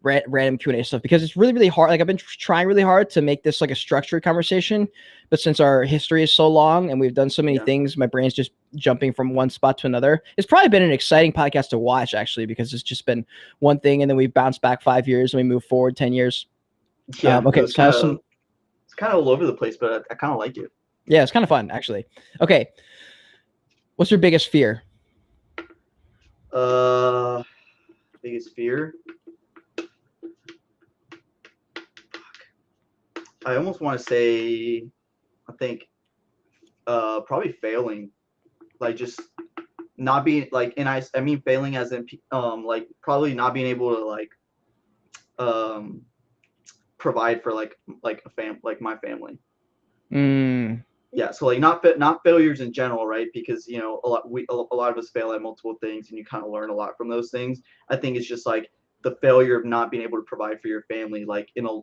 random Q&A stuff because it's really hard. Like I've been trying really hard to make this like a structured conversation, but since our history is so long and we've done so many things, my brain's just jumping from one spot to another. It's probably been an exciting podcast to watch actually, because it's just been one thing and then we bounce back 5 years and we move forward 10 years. Yeah. Okay. It's kind of all over the place, but I kind of like it. Yeah, it's kind of fun actually. Okay. What's your biggest fear? Biggest fear? I almost want to say, I think, probably failing, like just not being like, and I mean failing as in, like probably not being able to like, provide for like my family. Yeah, so like not failures in general, right? Because a lot of us fail at multiple things, and you kind of learn a lot from those things. I think it's just like the failure of not being able to provide for your family, like in a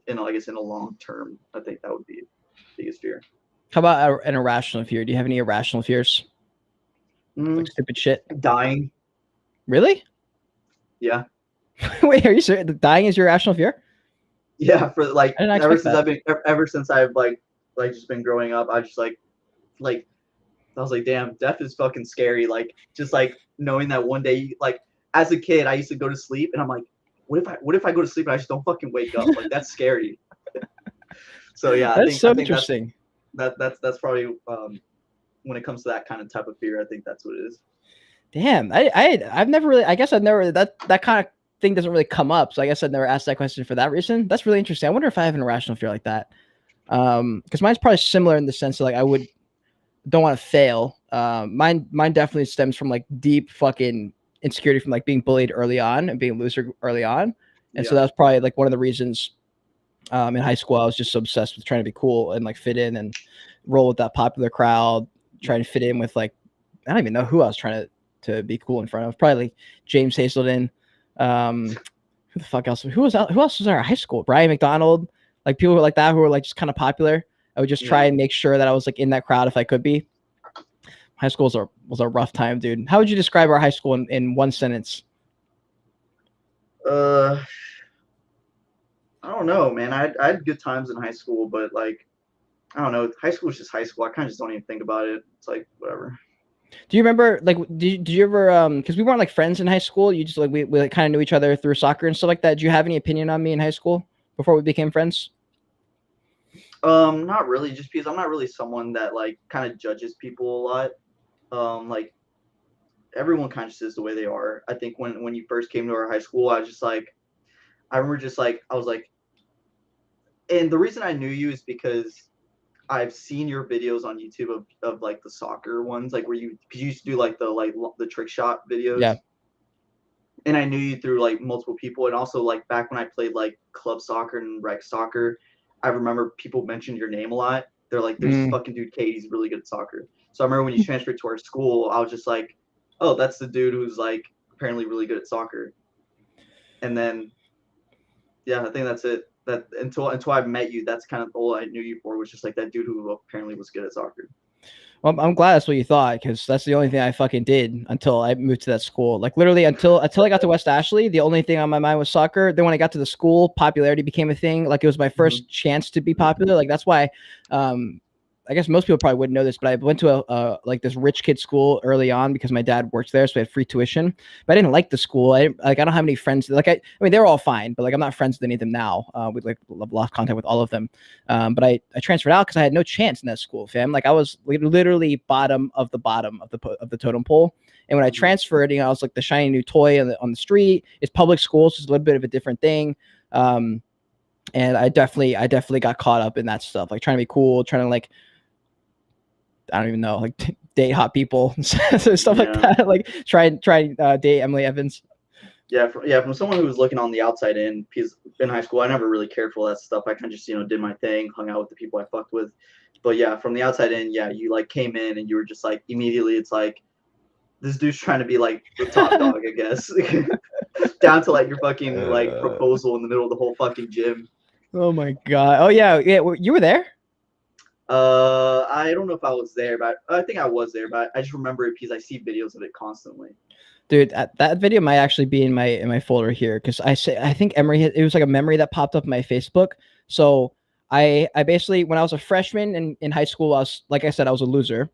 long term. I think that would be the biggest fear. How about an irrational fear? Do you have any irrational fears? Like stupid shit. Dying. Really? Yeah. Wait, are you serious? Dying is your irrational fear? Yeah, for like ever since I've like just been growing up, I just like I was like, damn, death is fucking scary. Like just like knowing that one day, like as a kid, I used to go to sleep and I'm like, what if I go to sleep and I just don't fucking wake up? Like that's scary. So yeah, I think interesting. That's probably when it comes to that kind of type of fear, I think that's what it is. Damn, I've never really, I guess I've never, that kind of thing doesn't really come up. So I guess I've never asked that question for that reason. That's really interesting. I wonder if I have an irrational fear like that. Because mine's probably similar in the sense that like don't want to fail. Mine definitely stems from like deep fucking insecurity from like being bullied early on and being a loser early on. And so that's probably like one of the reasons in high school I was just so obsessed with trying to be cool and like fit in and roll with that popular crowd, trying to fit in with like, I don't even know who I was trying to to be cool in front of. Probably like James Hazelden. Who the fuck else? Who else was in our high school? Brian McDonald, like people like that who were like just kind of popular. I would just try and make sure that I was like in that crowd if I could be. High school was a rough time, dude. How would you describe our high school in one sentence? I don't know, man. I had good times in high school, but like, I don't know. High school is just high school. I kind of just don't even think about it. It's like whatever. Do you remember like did you ever because we weren't like friends in high school? You just like we like, kind of knew each other through soccer and stuff like that. Do you have any opinion on me in high school before we became friends? Not really. Just because I'm not really someone that like kind of judges people a lot. Like everyone kind of just is the way they are. I think when you first came to our high school, I was just like, I remember just like I was like, and the reason I knew you is because I've seen your videos on YouTube of like the soccer ones, like where you used to do like the trick shot videos. Yeah. And I knew you through like multiple people, and also like back when I played like club soccer and rec soccer, I remember people mentioned your name a lot. They're like, "There's this fucking dude, Kate. He's really good at soccer." So I remember when you transferred to our school, I was just like, "Oh, that's the dude who's like apparently really good at soccer." And then, yeah, I think that's it. That until I met you, that's kind of all I knew you for, was just like that dude who apparently was good at soccer. Well, I'm glad that's what you thought, because that's the only thing I fucking did until I moved to that school. Like literally until I got to West Ashley, the only thing on my mind was soccer. Then when I got to the school, popularity became a thing. Like it was my first chance to be popular. Like that's why I guess most people probably wouldn't know this, but I went to a like this rich kid school early on because my dad worked there, so I had free tuition. But I didn't like the school. I don't have any friends. Like I mean, they were all fine, but like I'm not friends with any of them now. We like lost contact with all of them. But I transferred out because I had no chance in that school, fam. Like I was literally bottom of the totem pole. And when I transferred, I was like the shiny new toy on the street. It's public school, so it's a little bit of a different thing. And I definitely got caught up in that stuff, like trying to be cool, trying to like, I don't even know, like date hot people and stuff like that. Like try date Emily Evans. From someone who was looking on the outside in, because in high school I never really cared for that stuff. I kind of just did my thing, hung out with the people I fucked with. But yeah, from the outside in, you like came in and you were just like immediately, it's like this dude's trying to be like the top dog, I guess. Down to like your fucking like proposal in the middle of the whole fucking gym. Oh my god. Oh yeah, you were there? I don't know if I was there, but I think I was there. But I just remember it because I see videos of it constantly. Dude, that video might actually be in my folder here, because I think Emery it was like a memory that popped up on my Facebook. So I basically, when I was a freshman in high school, I was, like I said, I was a loser,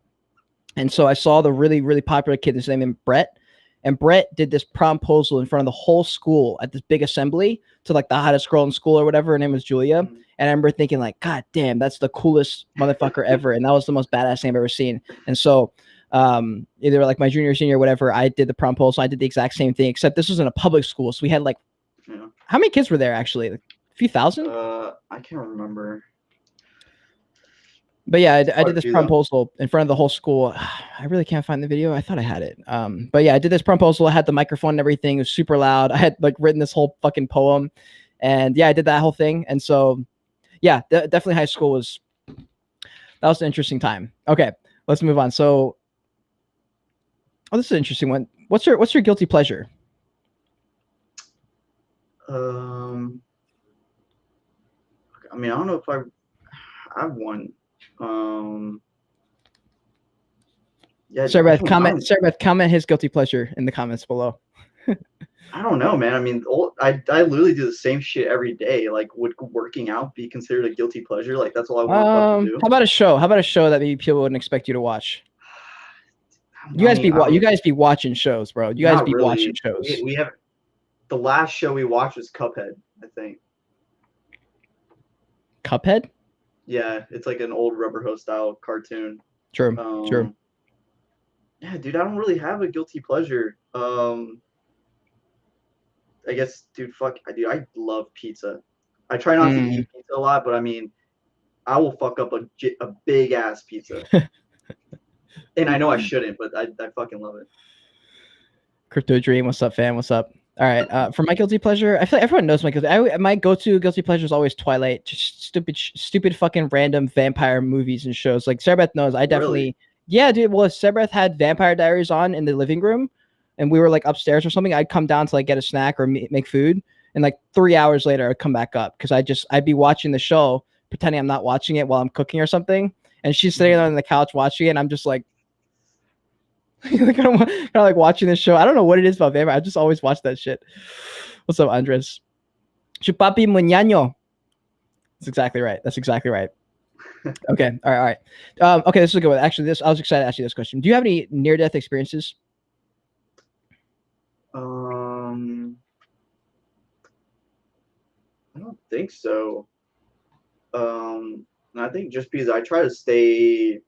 and so I saw the really really popular kid. His name is Brett. And Brett did this promposal in front of the whole school at this big assembly to like the hottest girl in school or whatever. Her name was Julia. And I remember thinking like, God damn, that's the coolest motherfucker ever. And that was the most badass thing I've ever seen. And so either like my junior, senior, whatever, I did the promposal. I did the exact same thing, except this was in a public school. So we had like, how many kids were there actually? Like, a few thousand? I can't remember. But yeah, I did this promposal in front of the whole school. I really can't find the video. I thought I had it. But yeah, I did this promposal. I had the microphone and everything. It was super loud. I had like written this whole fucking poem. And yeah, I did that whole thing. And so yeah, definitely high school was an interesting time. Okay, let's move on. So this is an interesting one. What's your guilty pleasure? I mean, I don't know if I've one. Sarabeth, comment his guilty pleasure in the comments below. I don't know, man. I mean, I literally do the same shit every day. Like, would working out be considered a guilty pleasure? Like, that's all I want to do. How about a show? How about a show that maybe people wouldn't expect you to watch? You guys be watching shows, bro. You guys be watching shows. We have the last show we watched was Cuphead, I think. Cuphead? Yeah, it's like an old Rubber Hose style cartoon. True. Yeah, dude, I don't really have a guilty pleasure. I guess, dude, I love pizza. I try not to eat pizza a lot, but I mean, I will fuck up a big ass pizza. And I know I shouldn't, but I fucking love it. Crypto Dream, what's up, fam? What's up? All right. For my guilty pleasure, I feel like everyone knows my go-to guilty pleasure is always Twilight. Just stupid fucking random vampire movies and shows. Like Sarabeth knows, I definitely Yeah, dude. Well, if Sebreth had Vampire Diaries on in the living room, and we were like upstairs or something, I'd come down to like get a snack or make food, and like 3 hours later, I'd come back up because I'd be watching the show, pretending I'm not watching it while I'm cooking or something, and she's sitting on the couch watching it, and I'm just like, kind of like watching this show. I don't know what it is about Vampire. I just always watch that shit. What's up, Andres? Chupapi Muñaño. That's exactly right. That's exactly right. Okay. All right. Okay. This is a good one. Actually, I was excited to ask you this question. Do you have any near-death experiences? I don't think so. I think just because I try to stay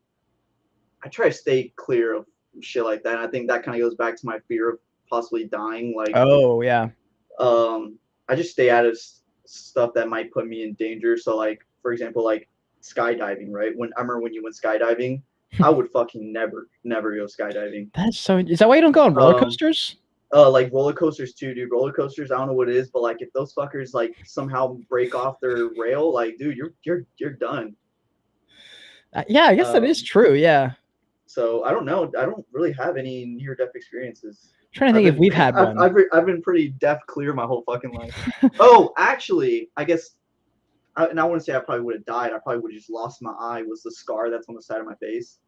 clear of shit like that. And I think that kind of goes back to my fear of possibly dying. Like, Oh yeah. I just stay out of stuff that might put me in danger. So, like, for example, like skydiving, right? When I remember when you went skydiving, I would fucking never go skydiving. That's so. Is that why you don't go on roller coasters? Like roller coasters too, dude. Roller coasters, I don't know what it is, but like if those fuckers like somehow break off their rail, like, dude, you're done. Yeah, I guess that is true. Yeah. So I don't know. I don't really have any near-death experiences. I'm trying to think if we've had one. I've been pretty death clear my whole fucking life. Oh, actually, I guess, and I wouldn't say I probably would have died. I probably would have just lost my eye. Was the scar that's on the side of my face?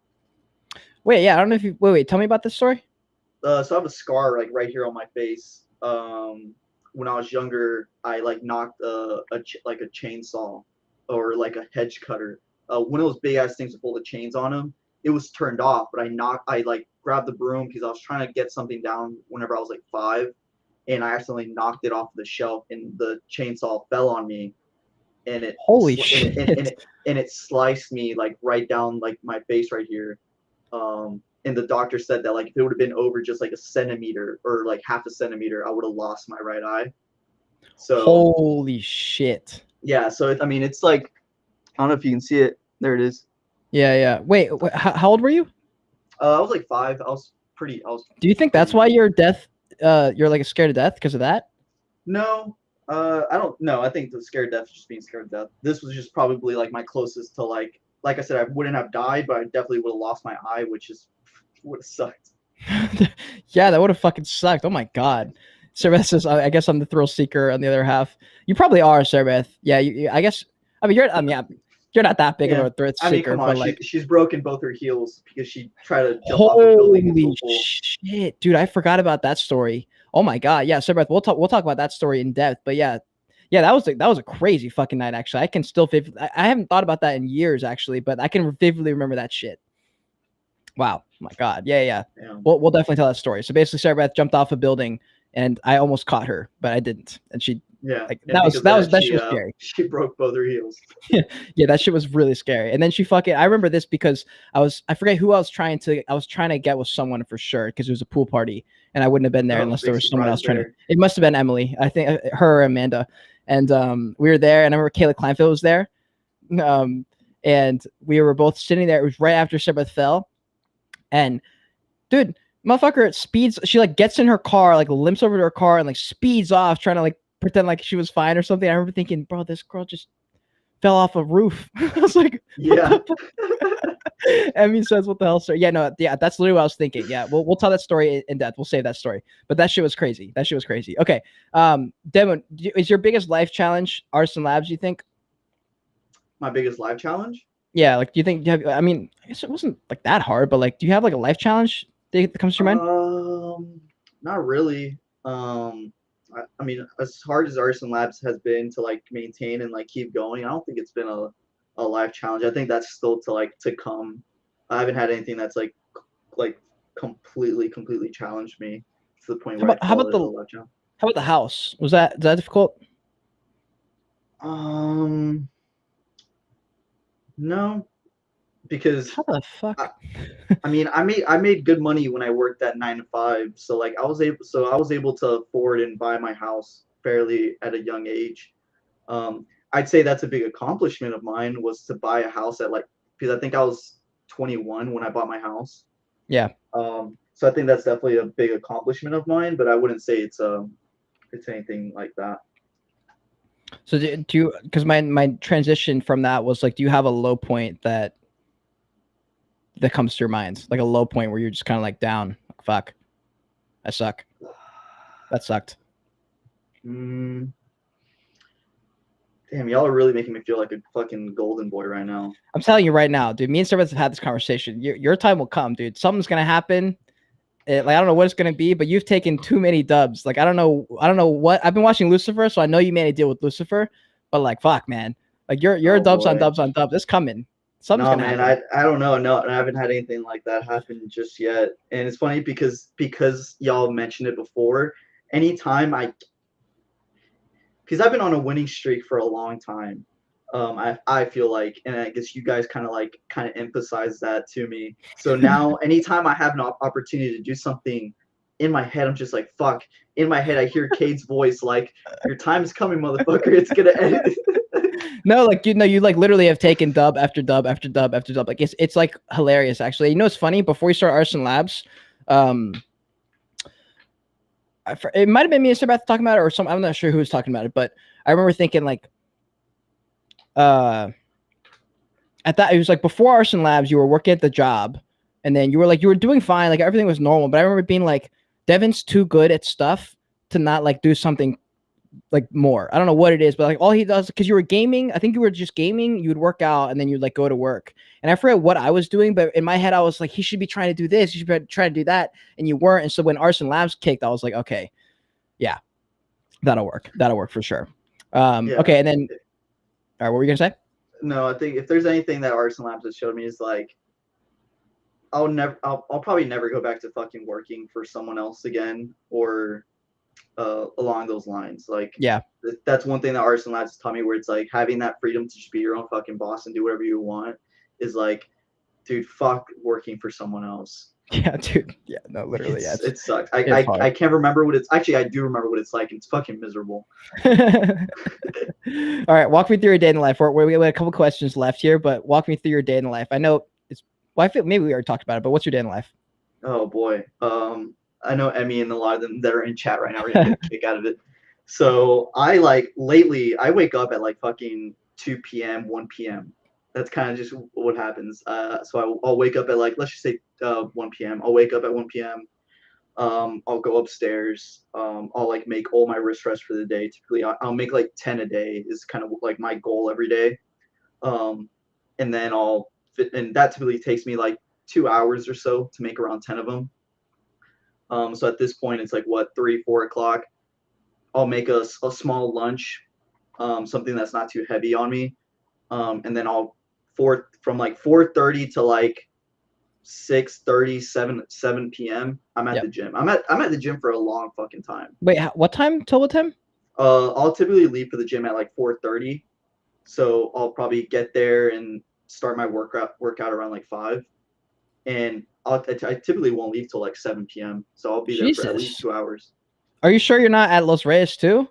Wait, yeah, I don't know if you. Wait. Tell me about this story. So I have a scar like right here on my face. When I was younger, I like knocked like a chainsaw or like a hedge cutter. One of those big ass things with all the chains on them. It was turned off, but I like grabbed the broom because I was trying to get something down whenever I was like 5, and I accidentally knocked it off the shelf, and the chainsaw fell on me, and it Holy shit, and it sliced me like right down like my face right here. And the doctor said that like if it would have been over just like a centimeter or like half a centimeter, I would have lost my right eye. So holy shit. Yeah, so I mean it's like, I don't know if you can see it. There it is. Yeah. Wait, how old were you? I was like 5. Do you think that's why you're like scared of death because of that? No, I don't know. I think the scared of death is just being scared of death. This was just probably like my closest to like I said, I wouldn't have died, but I definitely would have lost my eye, which would have sucked. Yeah, that would have fucking sucked. Oh my god. Serbeth says, I guess I'm the thrill seeker on the other half. You probably are, Serbeth. Yeah, I guess. I mean, you're not that big of a thrill seeker. I mean, come on, but like, she's broken both her heels because she tried to jump off the building into a pool. Shit, dude, I forgot about that story. Oh my god, yeah, Serbeth, we'll talk about that story in depth. But yeah, that was a crazy fucking night. Actually, I can still I haven't thought about that in years actually, but I can vividly remember that shit. Wow, oh my god, yeah. We'll definitely tell that story. So basically, Serbeth jumped off a building, and I almost caught her, but I didn't, and she. Yeah, like, that shit was scary. She broke both her heels. Yeah, that shit was really scary. And then she fucking. I remember this because I forget who I was trying to get with someone for sure because it was a pool party and I wouldn't have been there unless there was someone else trying to. It must have been Emily. I think her or Amanda, and we were there. And I remember Kayla Kleinfeld was there, and we were both sitting there. It was right after Serbeth fell, and dude, motherfucker speeds. She like gets in her car, like limps over to her car and like speeds off, trying to like pretend like she was fine or something. I remember thinking, bro, this girl just fell off a roof. I was like, yeah. Emmy says, what the hell, sir? Yeah, no, yeah, that's literally what I was thinking. Yeah, we'll tell that story in depth. We'll save that story. But that shit was crazy. Okay. Devin, is your biggest life challenge Arson Labs, you think? My biggest life challenge? Yeah, like, do you think I mean, I guess it wasn't like that hard, but like, do you have like a life challenge that comes to your mind? Not really. I mean, as hard as Arson Labs has been to like maintain and like keep going, I don't think it's been a life challenge. I think that's still to come. I haven't had anything that's like completely challenged me to the point where how about the house? Was that difficult? No, because how the fuck? I mean, I made good money when I worked at 9 to 5, so like I was able to afford and buy my house fairly at a young age. I'd say that's a big accomplishment of mine, was to buy a house at because I think I was 21 when I bought my house. Yeah. So I think that's definitely a big accomplishment of mine, but I wouldn't say it's anything like that. So do you, because my transition from that was like, do you have a low point that that comes to your mind? Like a low point where you're just kind of like down. Fuck, I suck. That sucked. Damn, y'all are really making me feel like a fucking golden boy right now. I'm telling you right now, dude. Me and Service have had this conversation. Your time will come, dude. Something's gonna happen. Like I don't know what it's gonna be, but you've taken too many dubs. Like I don't know what. I've been watching Lucifer, so I know you made a deal with Lucifer. But like, fuck, man. Like your dubs on dubs on dubs. It's coming. Something's gonna happen. I don't know. No, I haven't had anything like that happen just yet. And it's funny because y'all mentioned it before. Anytime because I've been on a winning streak for a long time. I feel like, and I guess you guys kind of emphasize that to me. So now, anytime I have an opportunity to do something, in my head, I'm just like, fuck. In my head, I hear Cade's voice like, "Your time is coming, motherfucker. It's gonna end." No, like you like literally have taken dub after dub after dub after dub. Like it's like hilarious, actually. You know, it's funny. Before we start Arson Labs, it might have been me and Sebastian talking about it, or some. I'm not sure who was talking about it, but I remember thinking like, I thought it was like before Arson Labs, you were working at the job, and then you were doing fine, like everything was normal. But I remember being like, Devin's too good at stuff to not like do something like more. I don't know what it is, but like all he does, because you were gaming, I think you were just gaming, you would work out and then you'd like go to work. And I forget what I was doing, but in my head I was like, he should be trying to do this, you should be trying to do that, and you weren't. And so when Arson Labs kicked, I was like, okay, yeah, that'll work for sure. Yeah. Okay, and then all right, what were you gonna say? No, I think if there's anything that Arson Labs has showed me is like, I'll probably never go back to fucking working for someone else again, or along those lines. Like, yeah, that's one thing that Arson Labs taught me, where it's like having that freedom to just be your own fucking boss and do whatever you want is like, dude, fuck working for someone else. Yeah, dude. Yeah, no, literally. Yeah, it sucks. I can't remember what it's actually. I do remember what it's like. It's fucking miserable. All right, walk me through your day in the life. We have a couple questions left here, but walk me through your day in the life. I know it's. Well, I feel maybe we already talked about it, but what's your day in the life? Oh boy. I know Emmy and a lot of them that are in chat right now are gonna get a kick out of it. So lately I wake up at like fucking 2 p.m., 1 p.m. That's kind of just what happens. So I'll wake up at like, let's just say 1 p.m. I'll wake up at 1 p.m. I'll go upstairs. I'll like make all my wrist rests for the day. Typically I'll make like 10 a day is kind of like my goal every day. And then and that typically takes me like 2 hours or so to make around 10 of them. So at this point, it's like, 3, 4 o'clock. I'll make a small lunch, something that's not too heavy on me. And then from like 4:30 to like 6:30, 7 p.m. I'm at the gym. I'm at the gym for a long fucking time. Wait, what time till what time? I'll typically leave for the gym at like 4:30. So I'll probably get there and start my workout around like 5. And I typically won't leave till like 7 p.m. So I'll be there for at least 2 hours. Are you sure you're not at Los Reyes too?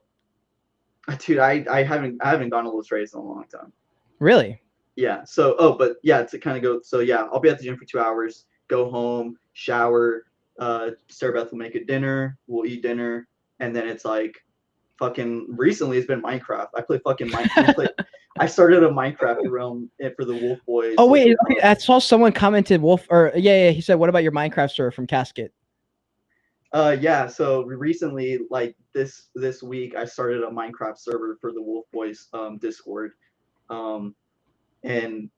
Dude, I haven't gone to Los Reyes in a long time. Really? Yeah. So but yeah, to kind of go. So yeah, I'll be at the gym for 2 hours. Go home, shower. Sarah Beth will make a dinner. We'll eat dinner, and then it's like, fucking. Recently, it's been Minecraft. I play fucking Minecraft. I started a Minecraft realm for the Wolf Boys. Oh wait, I saw someone commented Wolf, or yeah, he said, "What about your Minecraft server from Casket?" Yeah. So recently, like this week, I started a Minecraft server for the Wolf Boys Discord, and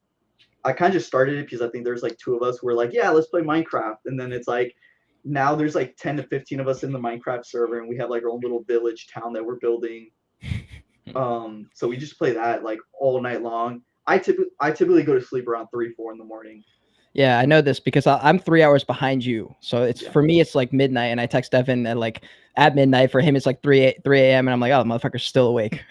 I kind of just started it because I think there's like 2 of us who were like, yeah, let's play Minecraft, and then it's like now there's like 10 to 15 of us in the Minecraft server, and we have like our own little village town that we're building. So we just play that like all night long. I typically go to sleep around 3, 4 in the morning. Yeah, I know this because I'm 3 hours behind you. So it's for me, it's like midnight, and I text Evan at midnight. For him, it's like 3 a.m. and I'm like, oh, the motherfucker's still awake.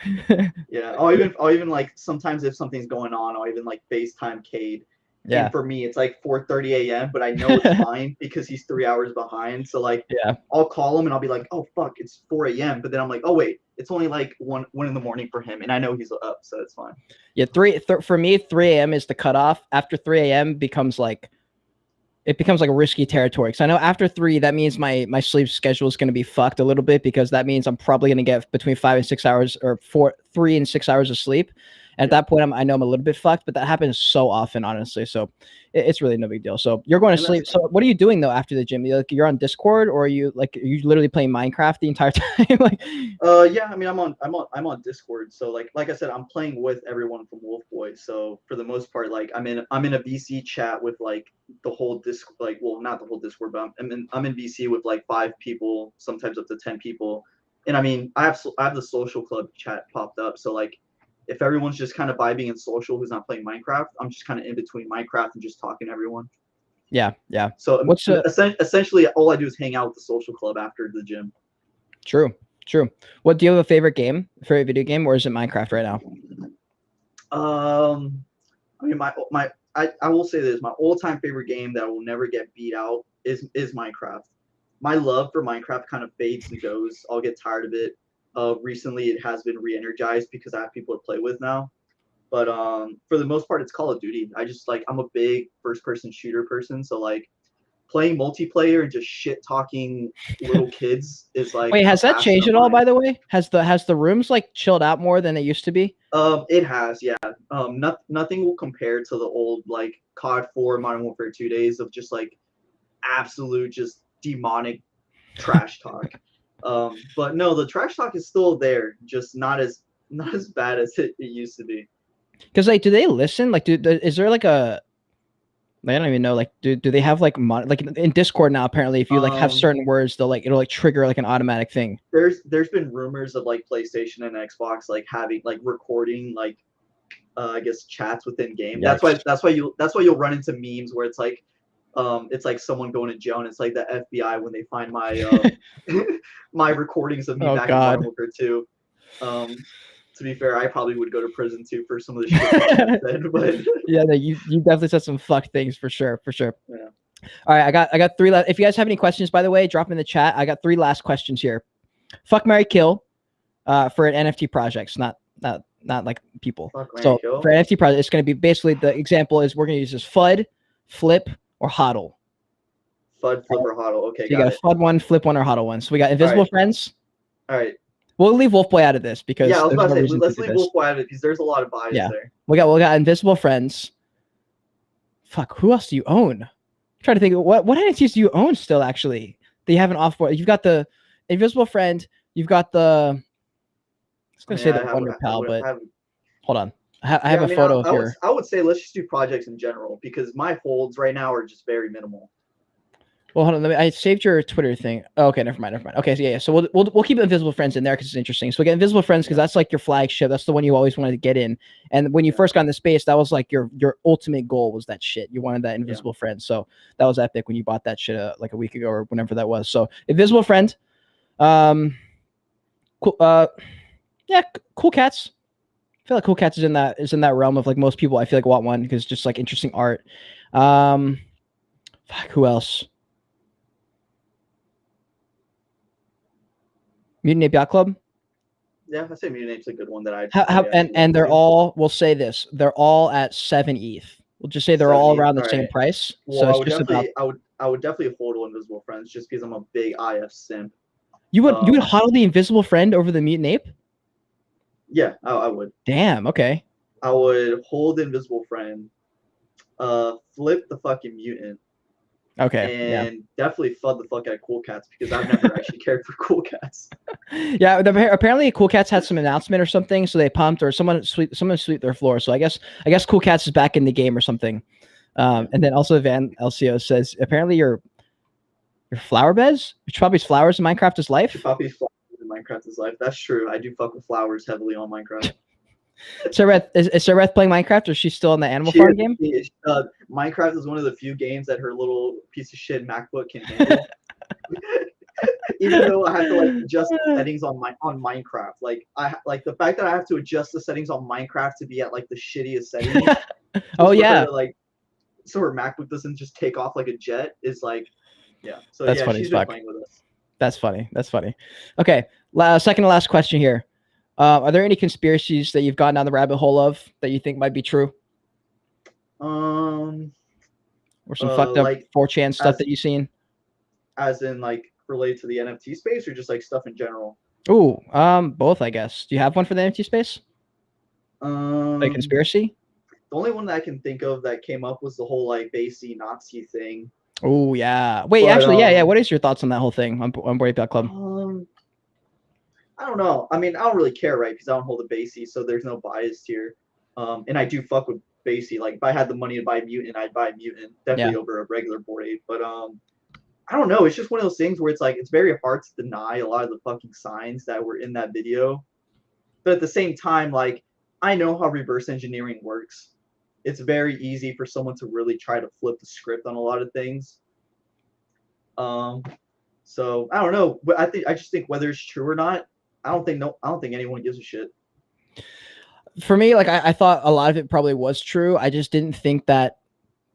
Yeah, I'll even like sometimes if something's going on, I'll even like FaceTime Cade. Yeah. And for me, it's like 4:30 a.m. But I know it's fine because he's 3 hours behind. So like, yeah, I'll call him and I'll be like, oh fuck, it's 4 a.m. But then I'm like, oh wait, it's only like 1 in the morning for him, and I know he's up, so it's fine. Yeah, for me, 3 a.m. is the cutoff. After 3 a.m. becomes like a risky territory. Because I know after 3, that means my sleep schedule is going to be fucked a little bit, because that means I'm probably going to get between 5 and 6 hours, or 3 and 6 hours of sleep. At that point, I know I'm a little bit fucked, but that happens so often, honestly. So it's really no big deal. So you're going to sleep. So what are you doing though after the gym? You're on Discord, or are you literally playing Minecraft the entire time? Like, yeah, I mean, I'm on Discord, so like I said, I'm playing with everyone from Wolf Boy. So for the most part, like I'm in a VC chat with like the whole like, well, not the whole Discord, but I'm in VC with like 5 people, sometimes up to 10 people. And I mean, I have the social club chat popped up, so like if everyone's just kind of vibing in social who's not playing Minecraft, I'm just kind of in between Minecraft and just talking to everyone. yeah, yeah. So What's essentially all I do is hang out with the social club after the gym. True. What do you have a favorite video game, or is it Minecraft right now? I mean, I will say this: my all-time favorite game that I will never get beat out is Minecraft. My love for Minecraft kind of fades and goes. I'll get tired of it. Recently, it has been re-energized because I have people to play with now. But for the most part, it's Call of Duty. I'm a big first-person shooter person, so like playing multiplayer and just shit talking little kids is like. Wait, has that changed at all? By the way, has the rooms like chilled out more than they used to be? It has, yeah. Nothing will compare to the old like COD 4 Modern Warfare 2 days of just like absolute just demonic trash talk. But no, the trash talk is still there, just not as bad as it used to be. Because like, do they listen? Like, is there like a I don't even know. Like, do they have like like in Discord now? Apparently, if you like have certain words, it'll like trigger like an automatic thing. There's been rumors of like PlayStation and Xbox like having like recording like I guess chats within game. Yikes. That's why you'll run into memes where it's like someone going to jail and it's like the FBI when they find my my recordings of me back in Modern Warfare 2. To be fair, I probably would go to prison too for some of the shit I said, but yeah, no, you definitely said some fucked things for sure. Yeah. All right, I got 3 left. If you guys have any questions, by the way, drop in the chat. I got 3 last questions here. Fuck, marry, kill, for an NFT projects, not like people. So for NFT project, it's going to be basically the example is we're going to use this FUD, flip, or hodl. FUD, flip, or hodl. Okay, so you got a FUD one, flip one, or hodl one. So we got invisible friends. All right. We'll leave Wolf Boy out of this because I was about to say let's leave Wolf Boy out of it because there's a lot of bias there. We got invisible friends. Fuck, who else do you own? I'm trying to think what NFTs do you own still actually? That you have an offboard. You've got the invisible friend. You've got the. I was gonna say the Wonder Pal, but hold on. I have a photo here. I would say let's just do projects in general because my holds right now are just very minimal. Well, hold on. I saved your Twitter thing. Oh, okay, never mind. Okay, so yeah. So we'll keep invisible friends in there because it's interesting. So we get invisible friends because that's like your flagship. That's the one you always wanted to get in. And when you first got into space, that was like your ultimate goal was that shit. You wanted that invisible friend. So that was epic when you bought that shit like a week ago or whenever that was. So invisible friend, cool. Yeah, cool cats. I feel like cool cats is in that realm of like most people. I feel like want one because just like interesting art. Fuck, who else? Mutant Ape Yacht Club. Yeah, I say Mutant Ape's a good one that I. And they're all. We'll say this: they're all at 7 ETH. We'll just say they're all around the same price. Well, so I would definitely hold Invisible Friends just because I'm a big IF simp. You would hodl the Invisible Friend over the Mutant Ape? Yeah, I would. Damn. Okay. I would hold Invisible Friend, flip the fucking Mutant. Okay. And definitely FUD the fuck out of Cool Cats because I've never actually cared for Cool Cats. Yeah, apparently Cool Cats had some announcement or something, so they pumped or someone sweep their floor. So I guess Cool Cats is back in the game or something. And then also Van LCO says apparently your flower beds, Chupapi's flowers in Minecraft is life. Chupapi's flowers in Minecraft is life. That's true. I do fuck with flowers heavily on Minecraft. Is Sareth playing Minecraft or is she still in the Animal Farm game? Minecraft is one of the few games that her little piece of shit MacBook can handle. Even though I have to like adjust the settings on Minecraft, like the fact that I have to adjust the settings on Minecraft to be at like the shittiest settings. Oh yeah. So her MacBook doesn't just take off like a jet is like, yeah. So that's yeah, funny. She's been playing with us. That's funny. Okay, second to last question here. Are there any conspiracies that you've gone down the rabbit hole of that you think might be true? Or some fucked up like 4chan stuff that you've seen? As in like related to the NFT space or just like stuff in general? Ooh, both I guess. Do you have one for the NFT space? Like conspiracy? The only one that I can think of that came up was the whole like Basie Nazi thing. Oh yeah. Wait, But actually, yeah. What is your thoughts on that whole thing on Boy Club? I don't know. I mean, I don't really care, right? Because I don't hold a Basie, so there's no bias here. And I do fuck with Basie. Like, if I had the money to buy Mutant, I'd buy Mutant definitely over a regular Bored Ape. But I don't know. It's just one of those things where it's like it's very hard to deny a lot of the fucking signs that were in that video. But at the same time, like I know how reverse engineering works. It's very easy for someone to really try to flip the script on a lot of things. So I don't know. But I just think whether it's true or not, I don't think anyone gives a shit. For me, like I thought a lot of it probably was true. I just didn't think that,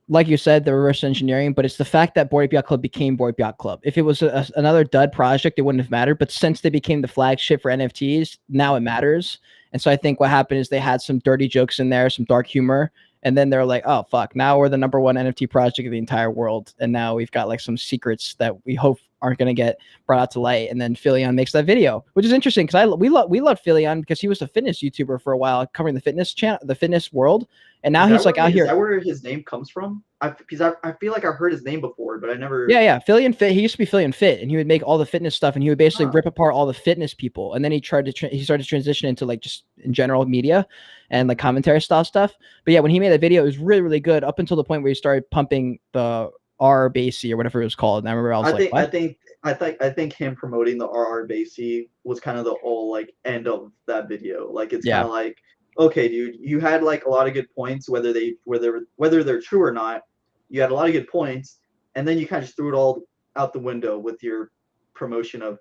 like you said, the reverse engineering, but it's the fact that Bored Ape Yacht Club became Bored Ape Yacht Club. If it was another dud project, it wouldn't have mattered. But since they became the flagship for NFTs, now it matters. And so I think what happened is they had some dirty jokes in there, some dark humor. And then they're like, oh, fuck, now we're the #1 NFT project of the entire world. And now we've got like some secrets that we hope aren't going to get brought out to light. And then Philion makes that video, which is interesting because we love Philion because he was a fitness YouTuber for a while covering the fitness channel, the fitness world. And now he's like out here. Is that where his name comes from? Because I feel like I've heard his name before, but I never. Yeah. Philion Fit. He used to be Philion Fit, and he would make all the fitness stuff, and he would basically rip apart all the fitness people. And then he started to transition into like just in general media and like commentary style stuff. But yeah, when he made that video, it was really, really good up until the point where he started pumping the R Basie or whatever it was called. And I remember I was like, what? I think him promoting the RR Basie was kind of the whole like end of that video. Like it's kind of like, okay, dude, you had like a lot of good points, whether they're true or not. You had a lot of good points, and then you kind of just threw it all out the window with your promotion of.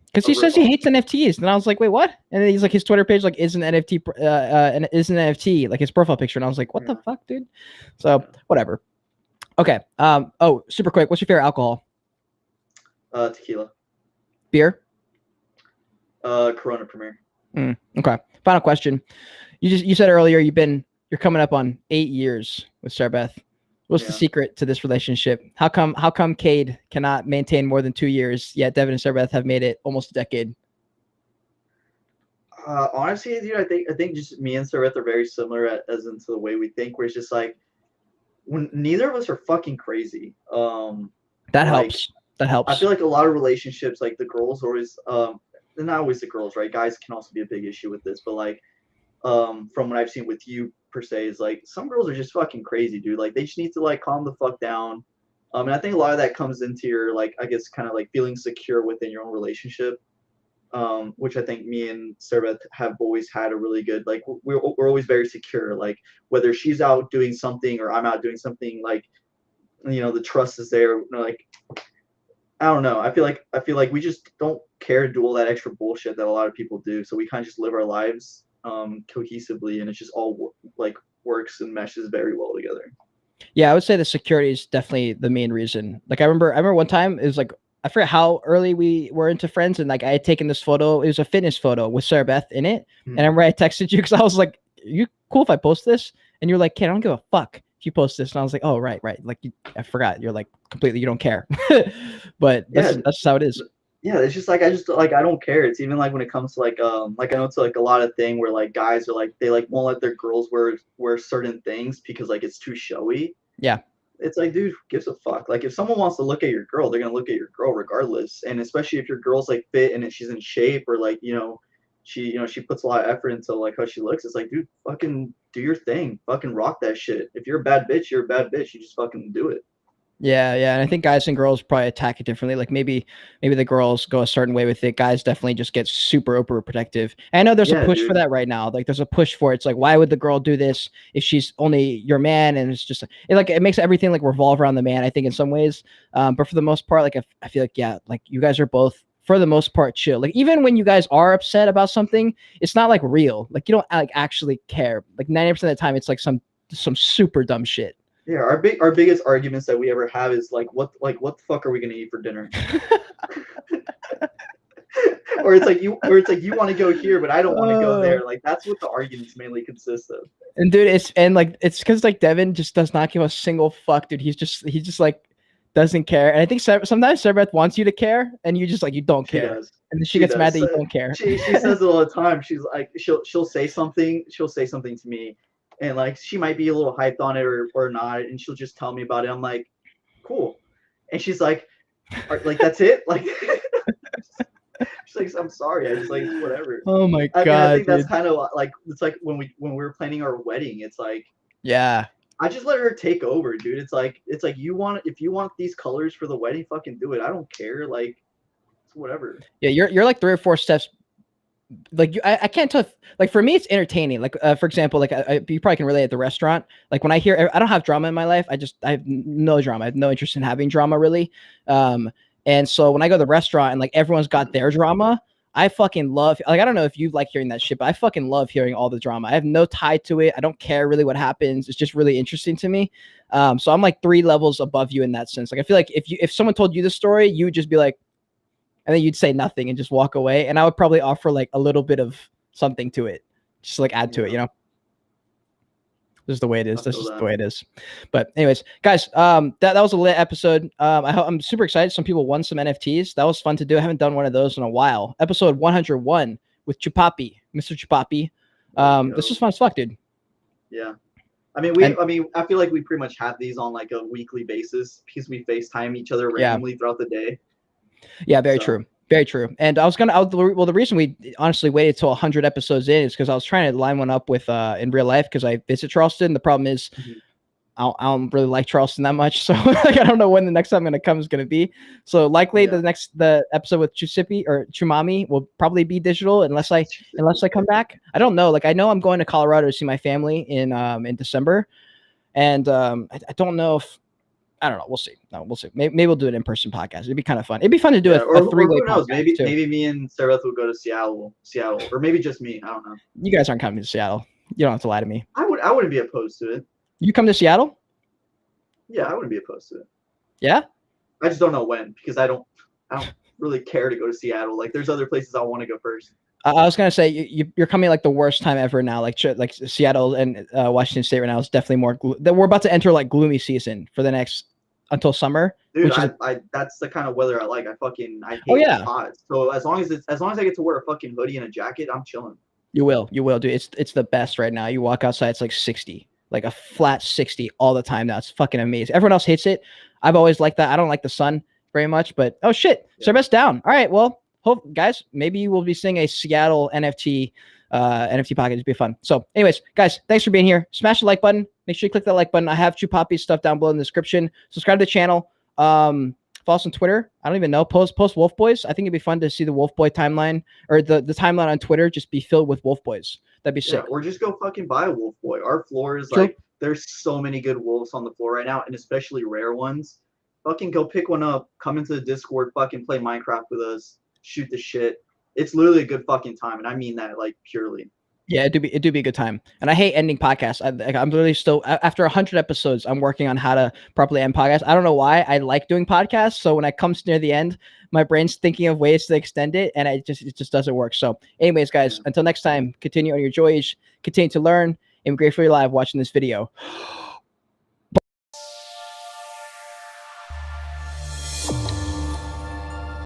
Because he says he hates NFTs, and I was like, wait, what? And then he's like, his Twitter page like is an NFT, like his profile picture, and I was like, what the fuck, dude? So whatever. Okay. Oh, super quick. What's your favorite alcohol? Tequila. Beer? Corona Premier. Okay. Final question. You said earlier you're coming up on 8 years with Sarbeth. What's the secret to this relationship? How come Cade cannot maintain more than 2 years, yet Devin and Sarbeth have made it almost a decade? Honestly, dude, I think just me and Sarbeth are very similar as into the way we think. Where it's just like when neither of us are fucking crazy. That helps. That helps. I feel like a lot of relationships, like the girls always, they're not always the girls, right? Guys can also be a big issue with this, but like, from what I've seen with you per se, is like some girls are just fucking crazy, dude. Like they just need to like calm the fuck down. And I think a lot of that comes into your like, I guess, kind of like feeling secure within your own relationship. Which I think me and Sarbeth have always had a really good, like we're always very secure. Like whether she's out doing something or I'm out doing something, like the trust is there. Like I don't know. I feel like we just don't care to do all that extra bullshit that a lot of people do. So we kind of just live our lives cohesively, and it just all like works and meshes very well together. Yeah, I would say the security is definitely the main reason. Like I remember one time it was like I forget how early we were into friends, and like I had taken this photo. It was a fitness photo with Sarbeth in it, and I remember I texted you because I was like, "Are you cool if I post this?" And you're like, "Kid, I don't give a fuck if you post this." And I was like, "Oh, right." Like I forgot. You're like completely you don't care, but that's just how it is. Yeah, it's just like I don't care. It's even like when it comes to like I know it's like a lot of thing where like guys are like they like won't let their girls wear certain things because like it's too showy. Yeah. It's like, dude, who gives a fuck? Like if someone wants to look at your girl, they're gonna look at your girl regardless. And especially if your girl's like fit and she's in shape or like, she puts a lot of effort into like how she looks. It's like, dude, fucking do your thing. Fucking rock that shit. If you're a bad bitch, you're a bad bitch. You just fucking do it. Yeah. And I think guys and girls probably attack it differently. Like maybe the girls go a certain way with it. Guys definitely just get super overprotective. And I know there's a push for that right now. Like there's a push for it. It's like, why would the girl do this if she's only your man? And it's just it makes everything like revolve around the man, I think in some ways. But for the most part, like I feel like, yeah, like you guys are both for the most part chill. Like even when you guys are upset about something, it's not like real. Like you don't like actually care. Like 90% of the time it's like some super dumb shit. Yeah, our biggest arguments that we ever have is like what the fuck are we gonna eat for dinner? or it's like you want to go here, but I don't want to go there. Like that's what the arguments mainly consist of. And dude, it's because like Devin just does not give a single fuck, dude. He's just like doesn't care. And I think sometimes Sarah Beth wants you to care, and you just like you don't She care, does. and then she gets mad that you So, don't care. She says it all the time. She's like, she'll say something to me, and like she might be a little hyped on it or not, and she'll just tell me about it. I'm like, cool, and she's like that's it, like. She's like, I'm sorry. I just like it's whatever. Oh my I god! mean, I think that's dude. kind of like it's like when we were planning our wedding. It's like Yeah. I just let her take over, dude. It's like if you want these colors for the wedding, fucking do it. I don't care. Like it's whatever. Yeah, you're like 3 or 4 steps. Like I can't tell. Like for me, it's entertaining. Like for example, like you probably can relate at the restaurant. Like when I hear, I don't have drama in my life. I have no drama. I have no interest in having drama really. And so when I go to the restaurant and like everyone's got their drama, I fucking love. Like I don't know if you like hearing that shit, but I fucking love hearing all the drama. I have no tie to it. I don't care really what happens. It's just really interesting to me. So I'm like 3 levels above you in that sense. Like I feel like if someone told you the story, you would just be like. And then you'd say nothing and just walk away. And I would probably offer like a little bit of something to it, just like add to it, you know? This is the way it is. This is the way it is. But anyways, guys, that was a lit episode. I'm super excited. Some people won some NFTs. That was fun to do. I haven't done one of those in a while. Episode 101 with CHUPAPI, Mr. CHUPAPI. This was fun as fuck, dude. Yeah. I mean, I feel like we pretty much have these on like a weekly basis because we FaceTime each other randomly throughout the day. Yeah, very true. Very true. And the reason we honestly waited till 100 episodes in is because I was trying to line one up with in real life because I visit Charleston. The problem is I don't really like Charleston that much. So like, I don't know when the next time I'm going to come is going to be. So likely the episode with CHUPAPI or CHUMAMI will probably be digital unless I come back. I don't know. Like I know I'm going to Colorado to see my family in December. And I don't know if I don't know. We'll see. No, we'll see. Maybe we'll do an in-person podcast. It'd be kind of fun. It'd be fun to do a 3-way who knows? podcast. Maybe me and Sarah will go to Seattle, or maybe just me. I don't know. You guys aren't coming to Seattle. You don't have to lie to me. I wouldn't be opposed to it. You come to Seattle? Yeah, I wouldn't be opposed to it. Yeah? I just don't know when because I don't really care to go to Seattle. Like there's other places I want to go first. I was gonna say you're coming like the worst time ever now. Like Seattle and Washington State right now is definitely more. We're about to enter like gloomy season for the next until summer. Dude, that's the kind of weather I like. I hate hot. So as long as I get to wear a fucking hoodie and a jacket, I'm chilling. You will, dude. It's the best right now. You walk outside, it's like 60, like a flat 60 all the time now. It's fucking amazing. Everyone else hates it. I've always liked that. I don't like the sun very much, but oh shit, Sarah's down. All right, well. Hope guys, maybe you will be seeing a Seattle NFT podcast. It'd be fun. So anyways, guys, thanks for being here. Smash the like button. Make sure you click that like button. I have CHUPAPI stuff down below in the description. Subscribe to the channel. Follow us on Twitter. I don't even know. Post Wolf Boys. I think it'd be fun to see the Wolf Boy timeline or the timeline on Twitter just be filled with Wolf Boys. That'd be sick. Or just go fucking buy a Wolf Boy. Our floor is like there's so many good wolves on the floor right now, and especially rare ones. Fucking go pick one up. Come into the Discord. Fucking play Minecraft with us. Shoot the shit. It's literally a good fucking time, and I mean that like purely. Yeah, it'd be a good time. And I hate ending podcasts. I'm literally still after 100 episodes. I'm working on how to properly end podcasts. I don't know why I like doing podcasts. So when I comes near the end, my brain's thinking of ways to extend it, and it just doesn't work. So, anyways, guys, until next time, continue on your Joyage, continue to learn, and we're grateful you're live watching this video.